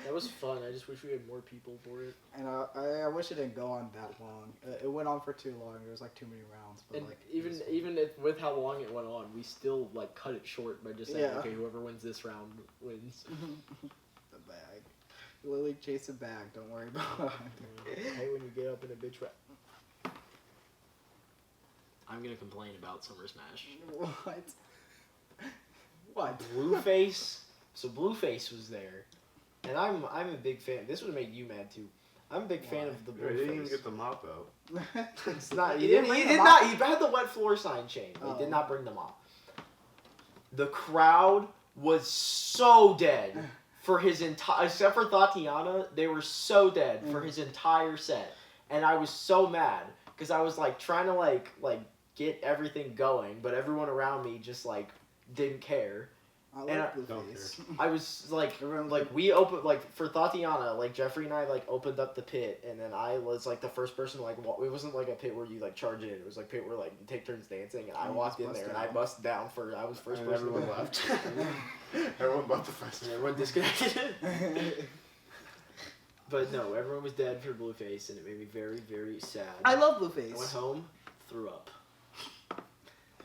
That was fun. I just wish we had more people for it. And I wish it didn't go on that long. It went on for too long. There was like too many rounds. But And like it even was fun. even if, with how long it went on, we still like cut it short by just saying, Yeah. okay, whoever wins this round wins. the bag. Lily chase a bag. Don't worry about it. Hey, when you get up in a bitch rap. I'm gonna complain about Summer Smash. What? What? Blueface. So Blueface was there, and I'm a big fan. This would make you mad too. I'm a big fan of the I didn't even Blueface. get the mop out. It's not. He He didn't didn't. He bring did them not. up? He had the wet floor sign chain. But He Oh. did not bring them up. The crowd was so dead for his entire, except for Tatiana, they were so dead for his entire set. And I was so mad, because I was, like, trying to, like, get everything going, but everyone around me just, like, didn't care. I And like Blueface. I was, like, we opened, like, for Tatiana, like, Jeffrey and I, like, opened up the pit, and then I was, like, the first person to, like, it wasn't, like, a pit where you, like, charge in. It was, like, a pit where, like, you take turns dancing, and I walked in there, and I busted down I was first And person everyone to left. Everyone but the first. And everyone disconnected. But no, everyone was dead for Blueface, and it made me very, very sad. I love I went Blueface. home, threw up.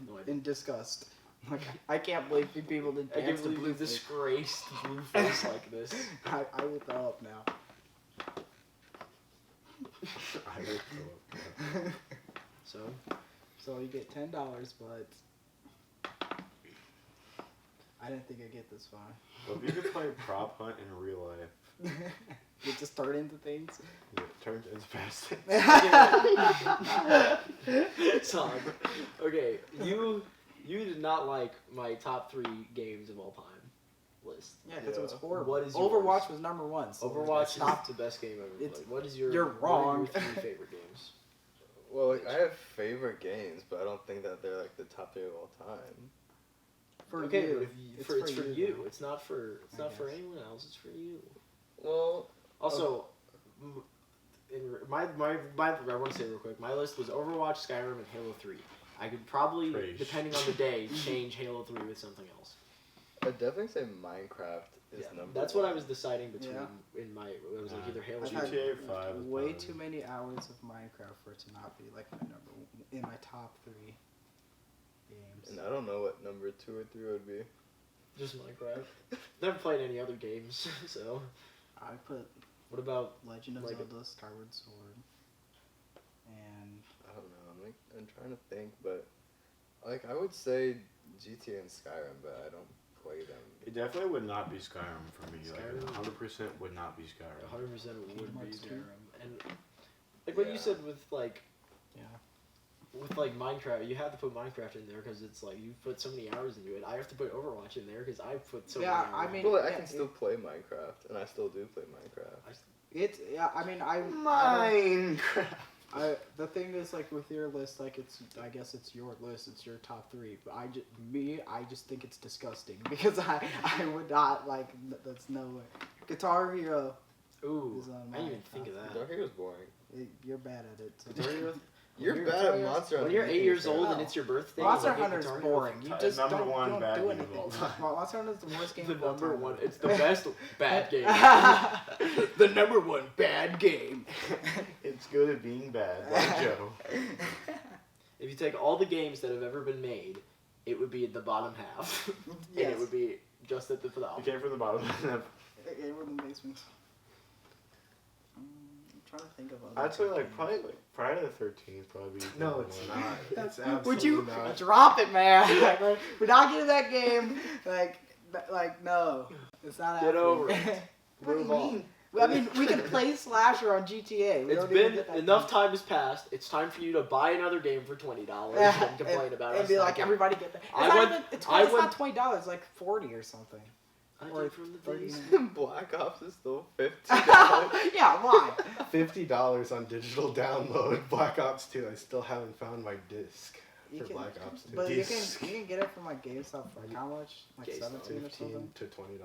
No, I In disgust. Like, I can't believe people did I dance can't to believe you Blueface. disgraced Blueface like this. I will throw up now. I would throw up. So, So you get $10, but I didn't think I'd get this far. Well, if you could play prop hunt in real life, You just turn into things. it turns into fast. Sagar, okay, you did not like my top 3 games of all time list. Yeah, because it was horrible. What is Overwatch yours? was number 1. So Overwatch stop. is the best game ever It's- played. What is your? you're wrong. What are your 3 favorite games? Well, like, I have favorite games, but I don't think that they're like the top 3 of all time. For Okay, you. but if you, it's for you. though. It's not for I not for guess. anyone else. It's for you. Well, Also, in my I want to say real quick, my list was Overwatch, Skyrim, and Halo 3. I could probably, Trash. depending on the day, change Halo 3 with something else. I'd definitely say Minecraft is number That's 1. what I was deciding between. Yeah. In my, it was like Yeah. either Halo. I've or had GTA 5 is way probably- too many hours of Minecraft for it to not be like in my top 3 games. And I don't know what number 2 or 3 would be. Just Minecraft. Never played any other games, so. I put What about? Legend of Like- Zelda Skyward Sword and I don't know. I'm trying to think, but like I would say GTA and Skyrim, but I don't play them. It definitely would not be Skyrim for me. Skyrim? Like, 100% would not be Skyrim. 100% would Kingdom be Hearts 2? Skyrim, and like what you Yeah. said with like. yeah. With like Minecraft, you have to put Minecraft in there because it's like you put so many hours into it. I have to put Overwatch in there because I put so Yeah, many hours. I mean- But like, I yeah, can still play Minecraft, and I still do play Minecraft. It's yeah. I mean I Minecraft. the thing is like with your list, like I guess it's your list, it's your top 3, but I just think it's disgusting because I would not like that's no way. Guitar Hero, Ooh, is on I didn't my even think of top that. Guitar Hero's boring. you're bad at it. So. Guitar Hero? You're When bad at Monster Hunter. When you're 8 years old and No. it's your birthday, Monster you get Hunter's Guitar Hero. boring. You just Number don't, one you don't bad do game anything. of all time. Well, Monster Hunter's the worst game The of all number time. one. It's the best bad game. The number 1 bad game. It's good at being bad, like Joe. If you take all the games that have ever been made, it would be at the bottom half, and Yes. it would be just at the You top. came from the bottom. Okay, we're in the basement. I'm trying to think of other I'd say good like games. probably like Friday the 13th probably. No, number it's one. not. It's absolutely Would you not. drop it, man? Like, we're not getting that game. Like no, it's not Get happening. over it. What do Move you on. mean? I mean, we can play Slasher on GTA. We It's don't even been get that enough game. time has passed. It's time for you to buy another game for $20 Yeah, and complain about and us. be not like, getting- everybody get that. It's I not went- even, it's I went- not $20. It's like 40 or something. I or did from the days. 39. Black Ops is still $50. Yeah, why? $50 on digital download. Black Ops 2. I still haven't found my disc You for can- Black Ops 2. But you Disc. can get it from like GameStop for like how much? Like GameStop, 17 or something. $15 to $20.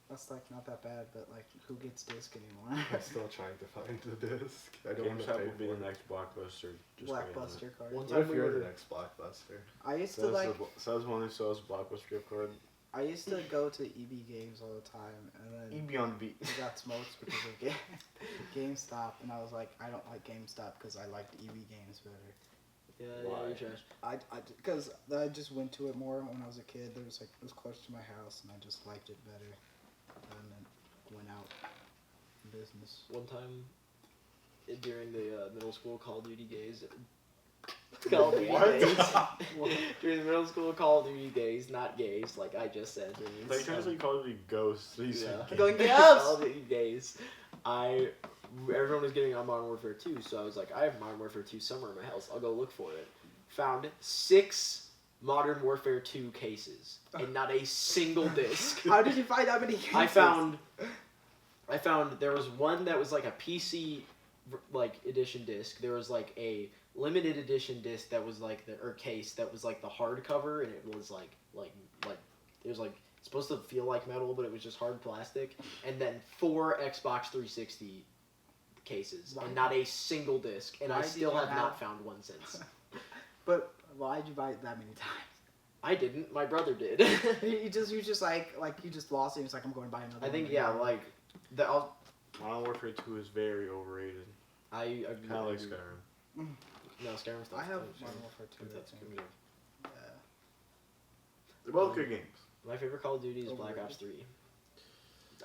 That's like not that bad, but like who gets disc anymore? I'm still trying to find the disc. I don't want to GameStop pay will be for the it. next Blockbuster. Just wait on it. Blockbuster card. One What time if we you're were the next Blockbuster? I used to like. Says one who sells Blockbuster gift card. I used to go to EB Games all the time, and then EB on beat. we got smoked because of GameStop, and I was like, I don't like GameStop because I liked EB Games better. Yeah, Why? you're trash. Because I just went to it more when I was a kid. There was like it was close to my house, and I just liked it better. And then went out in business. One time during the middle school Call of Duty days. Call of Duty What? days. During the middle school Call of Duty days, not gays, like I just said. They trying to say Call of Duty Ghosts. So you said Yeah. Going games. Ghosts! Call of Duty days. Everyone was getting on Modern Warfare 2, so I was like, I have Modern Warfare 2 somewhere in my house. I'll go look for it. Found 6 Modern Warfare 2 cases and not a single disc. How did you find that many cases? I found there was one that was like a PC like edition disc. There was like a limited edition disc that was like case that was like the hardcover, and it was like it was like supposed to feel like metal, but it was just hard plastic. And then 4 Xbox 360 cases, and not a single disc. And I still have not found one since. But why did you buy it that many times? I didn't. My brother did. you just like you just lost it. It's like I'm going to buy another. I think one. like Modern Warfare 2 is very overrated. I Kind of like Skyrim. No, Skyrim's I have Skyrim. Modern Warfare 2. That's I think. good. Yeah. They're both good games. My favorite Call of Duty is Black Ops 3.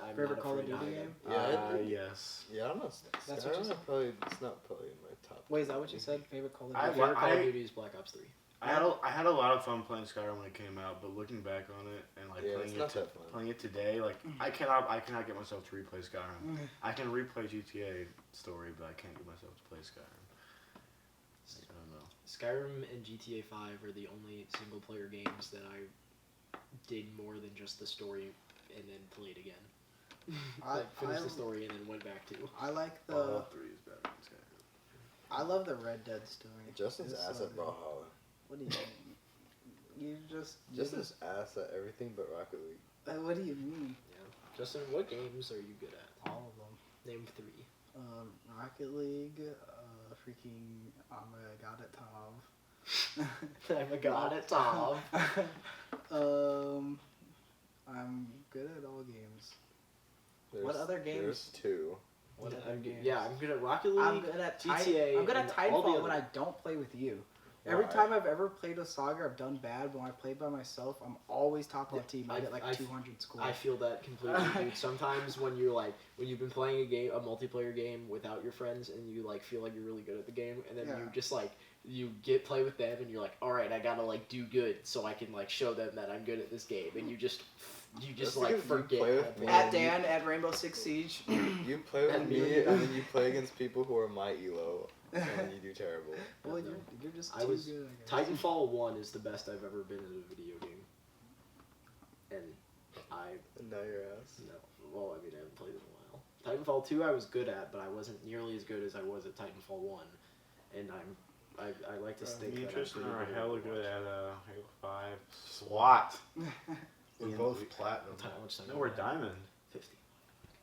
I'm Favorite not Call of afraid to Duty hide game? it. Yes. Yeah, I'm not. That's what you said? It's not probably in my top. Wait, is that what you said? Favorite Call of I- Duty? Favorite Call of Duty is Black Ops 3. I had a lot of fun playing Skyrim when it came out, but looking back on it and like Yeah, it's not that fun. playing it today, like I cannot get myself to replay Skyrim. I can replay GTA story, but I can't get myself to play Skyrim. I don't know. Skyrim and GTA 5 are the only single player games that I did more than just the story and then played again. Finished the story and then went back to. I like the. Fallout 3 is better than Skyrim. I love the Red Dead story. Justin's It's ass so at good. Brawlhalla. What do you mean? You just. Justin's ass at everything but Rocket League. What do you mean? Yeah. Justin, what games are you good at? All of them. Name 3. Rocket League. Freaking. I'm a god at Tom. I'm a god at Tom. I'm good at all games. There's, other games? There's 2. What other I'm games? Yeah, I'm good at Rocket League. I'm good at GTA. I'm good at and all the Titanfall when I other- don't play with you. Every Why? time I've ever played with Sagar, I've done bad. But when I play by myself, I'm always top of the team. I get like 200 scores. I feel that completely, dude. Sometimes when you're like, when you've been playing a multiplayer game without your friends, and you like feel like you're really good at the game, and then you just like you play with them, and you're like, all right, I gotta like do good so I can like show them that I'm good at this game, and you just That's like because you forget. play how with to me. play. at Dan at Rainbow Six Siege. You play with And me, me. and then you play against people who are my elo, and you do terrible. Well, you're just I too was- good. I guess. Titanfall 1 is the best I've ever been in a video game, and And now your ass. no, well, I mean, I haven't played it in a while. Titanfall 2 I was good at, but I wasn't nearly as good as I was at Titanfall 1, and I like to think Me and that Tristan I'm pretty are hella at good Overwatch. at Halo 5. SWAT. We're Yeah, both we- platinum. How much time No, do we're I have? diamond. 50.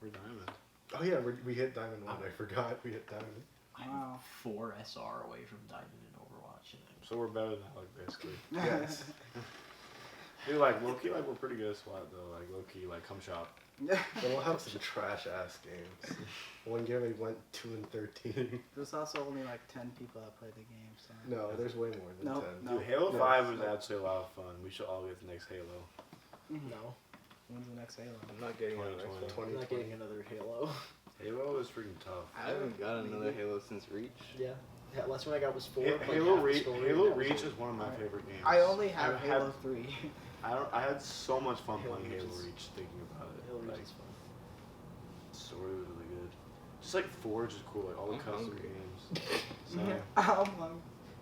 We're diamond. Oh yeah, we hit diamond 1. I forgot we hit diamond. Wow. 4 SR away from diamond in Overwatch. And So we're better than Alec, basically. Yes. Dude, like, low-key, like, we're pretty good at SWAT, though. Like, low-key, like, come shop. But we'll have some trash ass games. One game we went 2-13. There's also only like 10 people that play the game. So. No, there's way more than No, 10. no. Dude, Halo No. 5 was absolutely a lot of fun. We should all get the next Halo. No, When's the next Halo? I'm not getting another 2020. I'm not getting another Halo. Halo is freaking tough. I haven't got another Halo since Reach. Yeah. Last one I got was 4. Ha- like Halo half the Reach, story, Halo and that was Reach it. is one of my favorite games. I only have I Halo had- 3. I had so much fun Halo playing Reach Halo is- Reach, thinking about it. Halo Reach Like, is fun. the story was really good. Just like Forge is cool, like all the I'm custom hungry. games. So,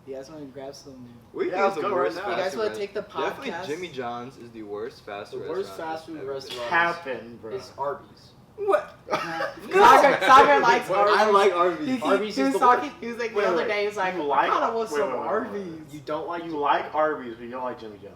You guys want to grab some? We Yeah, think it's let's the go worst right now. You guys fast want food to take the restaurant. podcast? Definitely Jimmy John's is the worst fast food The worst restaurant fast food I've ever been restaurant. to. Happen, bro. It's Arby's. What? Sagar likes Arby's. I like Arby's. Arby's he is was the talking. worst. He was like Wait, the other wait. day. He was like, You I like- kind of want wait, some wait, wait, wait, Arby's. wait. You don't like You like Arby's, but you don't like Jimmy John's.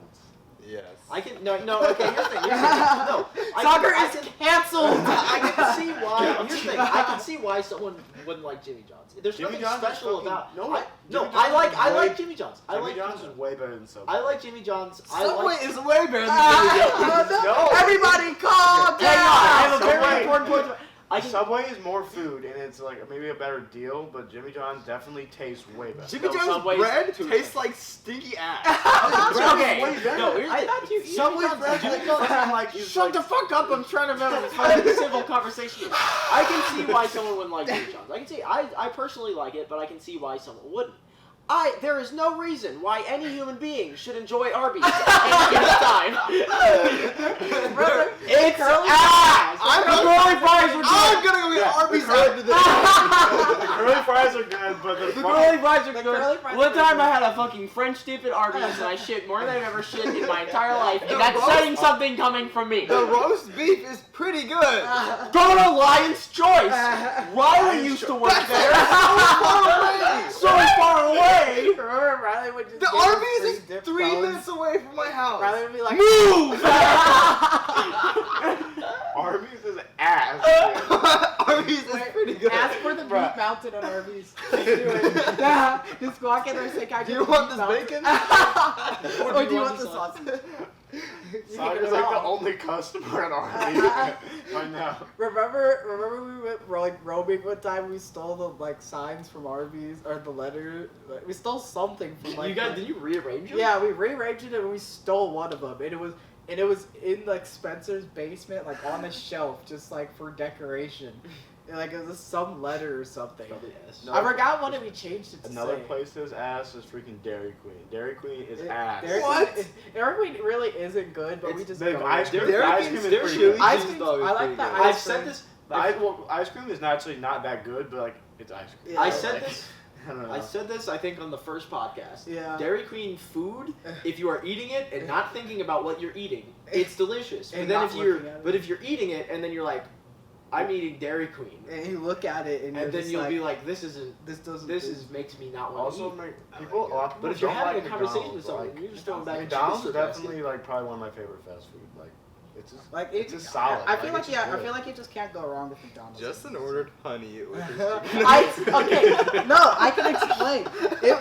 Yes. I can no. Okay, here's the thing. No, Soccer I is can, canceled. I can see why. Here's the thing. I can see why someone wouldn't like Jimmy John's. There's Jimmy nothing John's is special fucking- about. no, I, Jimmy no, John's I like. is I way- like Jimmy John's. I Jimmy like John's Jimmy is way better than Subway. I like Jimmy John's. I Subway like. is way better than Jimmy John's. No. Everybody calm Hang on. I have a down. very important point. I can. Subway is more food, and it's like maybe a better deal, but Jimmy John's definitely tastes way better. Jimmy No, John's Subway's bread too tastes like stinky ass. Okay. way better. No, here's I the thought you thing. eat Subway Jimmy bread. John's. Jimmy John's like, is Shut like- the fuck up! I'm trying to have a civil conversation. I can see why someone wouldn't like Jimmy John's. I can see. I personally like it, but I can see why someone wouldn't. There is no reason why any human being should enjoy Arby's at any time. Brother, It's curly ass. I'm The curly fries are I'm good. gonna go get Yeah, Arby's the curly- after this. The curly fries fries are good, but The the curly fries are The good. curly fries One are time good. I had a fucking French dip at Arby's and I shit more than I've ever shit in my entire life. The And that's roast- saying something coming from me. The roast beef is pretty good. Go to Lion's Choice. Riley used to work there. So far away. Remember Riley would just The get his Arby's free is dip 3 cones? minutes away from my house. Riley would be like, Move! Arby's is ass. Arby's is pretty good. ask for the Bruh. beef mountain at Arby's. Just do it. Yeah. Just walk in there and say, can I Do get you the want beef this mountain?" bacon? Or do you want the sauce? Sagar's like the only customer at Arby's right now. Remember we went like roaming one time. We stole the like signs from Arby's or the letter. Like, we stole something from like. You guys, did you rearrange them? Yeah, we rearranged it and we stole one of them, and it was in like Spencer's basement, like on the shelf, just like for decoration. And, like it was some letter or something. Probably yes. No. I forgot what we changed it to Another say. place that's ass is freaking Dairy Queen. Dairy Queen is It- ass. Dairy What? Queen- Dairy Queen really isn't good, but we just the go ice there. cream. The ice cream is pretty good. Ice cheese cream- dog is I like pretty the good. ice I've said cream. this. Ice cream is actually not that good, but like it's ice cream. Yeah, I said like- this. I don't know. I said this. I think on the first podcast. Yeah. Dairy Queen food. If you are eating it and not thinking about what you're eating, it's delicious. But And then not if looking at it. you're eating it and then you're like, I'm eating Dairy Queen, And you look at it and, you're and then just you'll like, be like, this isn't. this doesn't. This is makes me not want to Also, eat. people. A lot of people But if you're don't having like a conversation McDonald's, with someone, like, you're just throwing back McDonald's chips is to the definitely like probably one of my favorite fast food. Like it's just like it's just solid. I feel like it's just I good. feel like you just can't go wrong with McDonald's. Justin ordered honey with his Okay, no, I can explain. It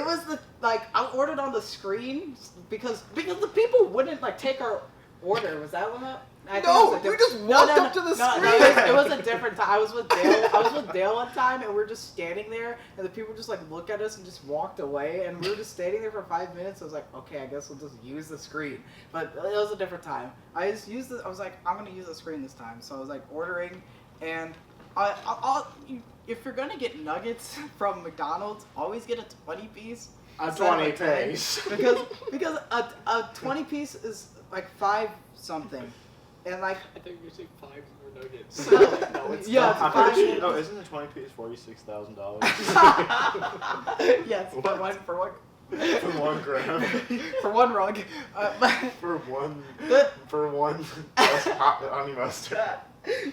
was the like I ordered on the screen because the people wouldn't like take our order. Was that what that? I think No, it was a you diff- just walked up to the No, screen. it was a different time. I was with Dale one time, and we are just standing there, and the people just like looked at us and just walked away, and we were just standing there for 5 minutes. I was like, okay, I guess we'll just use the screen. But it was a different time. I just used I was like, I'm gonna use the screen this time. So I was like ordering, and if you're gonna get nuggets from McDonald's, always get a 20-piece. A 20 piece. Because a 20 piece is like 5 something, and like I think you're saying 5 more nuggets. No, no, it's yeah, not. it's I'm fine. pretty sure. No, isn't the 20 piece $46,000 yes, What? for one for 1 gram? for one rug. But For one the, honey mustard.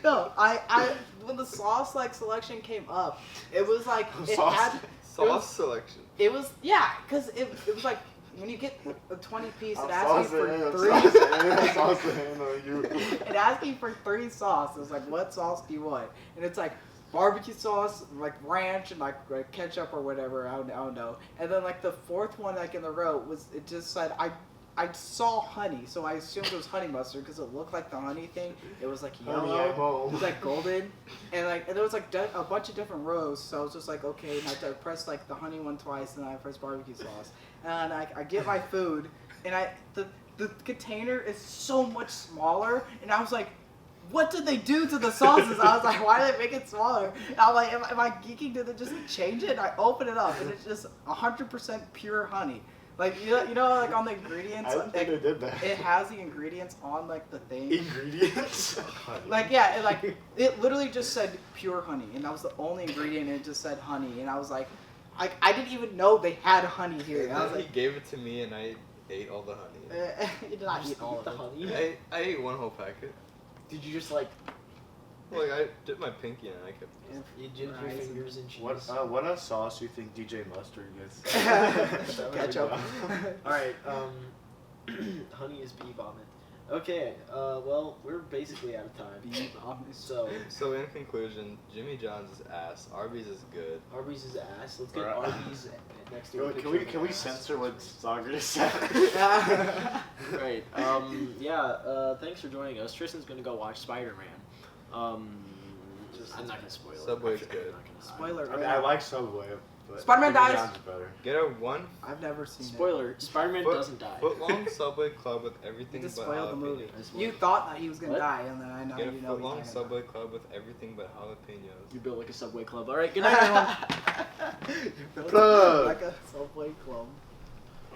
no, I when the sauce like selection came up, it was like it Sauce? had sauce selection. it was yeah, because it was like when you get a 20 piece, it I'm asks you for saucing 3. on you. It asks you for 3 sauces. Like, what sauce do you want? And it's like barbecue sauce, like ranch, and like ketchup or whatever. I don't know. And then like the 4th one, like in the row, it just said I saw honey, so I assumed it was honey mustard because it looked like the honey thing. It was like Honey yellow, ammo. it was like golden, and there was like a bunch of different rows. So I was just like, okay, and I pressed like the honey one twice, and then I pressed barbecue sauce, and I get my food, and the container is so much smaller, and I was like, what did they do to the sauces? I was like, why did they make it smaller? And I'm like, am I geeking? Did they just change it? And I open it up, and it's just 100% pure honey. Like you know, like on the ingredients, I don't think they did that. it has the ingredients on like the thing. Ingredients? Like yeah, it literally just said pure honey, and that was the only ingredient. And it just said honey, and I was like, I didn't even know they had honey here. And I was He like, gave it to me and I ate all the honey. you did not eat all of the it. honey. I ate 1 whole packet. Did you just like Like I dipped my pinky in and I kept. you dipped your Fries. fingers in cheese? What sauce do you think DJ Mustard gets? Ketchup. All right. Honey is bee vomit. Okay. Well, we're basically out of time. So So in conclusion, Jimmy John's is ass. Arby's is good. Arby's is ass. Let's get Alright. Arby's next to a picture of Can an we ass. censor what Sagar just said? Right. Thanks for joining us. Tristan's gonna go watch Spider-Man. I'm not gonna spoil it. Subway's I'm good. not gonna Spoiler. I mean, I like Subway, but Spider-Man Jimmy dies. John's is better. Get a 1 I've never seen Spoiler: Spider-Man Foot- doesn't die. foot long Subway club with it. everything You just but spoiled the movie. jalapenos. You thought that he was gonna What? die, and then I know Get a you know foot he's long not gonna Subway club with everything but jalapenos. You built like a Subway club. All right. Good night, everyone. die. You built Plug. like a Subway club.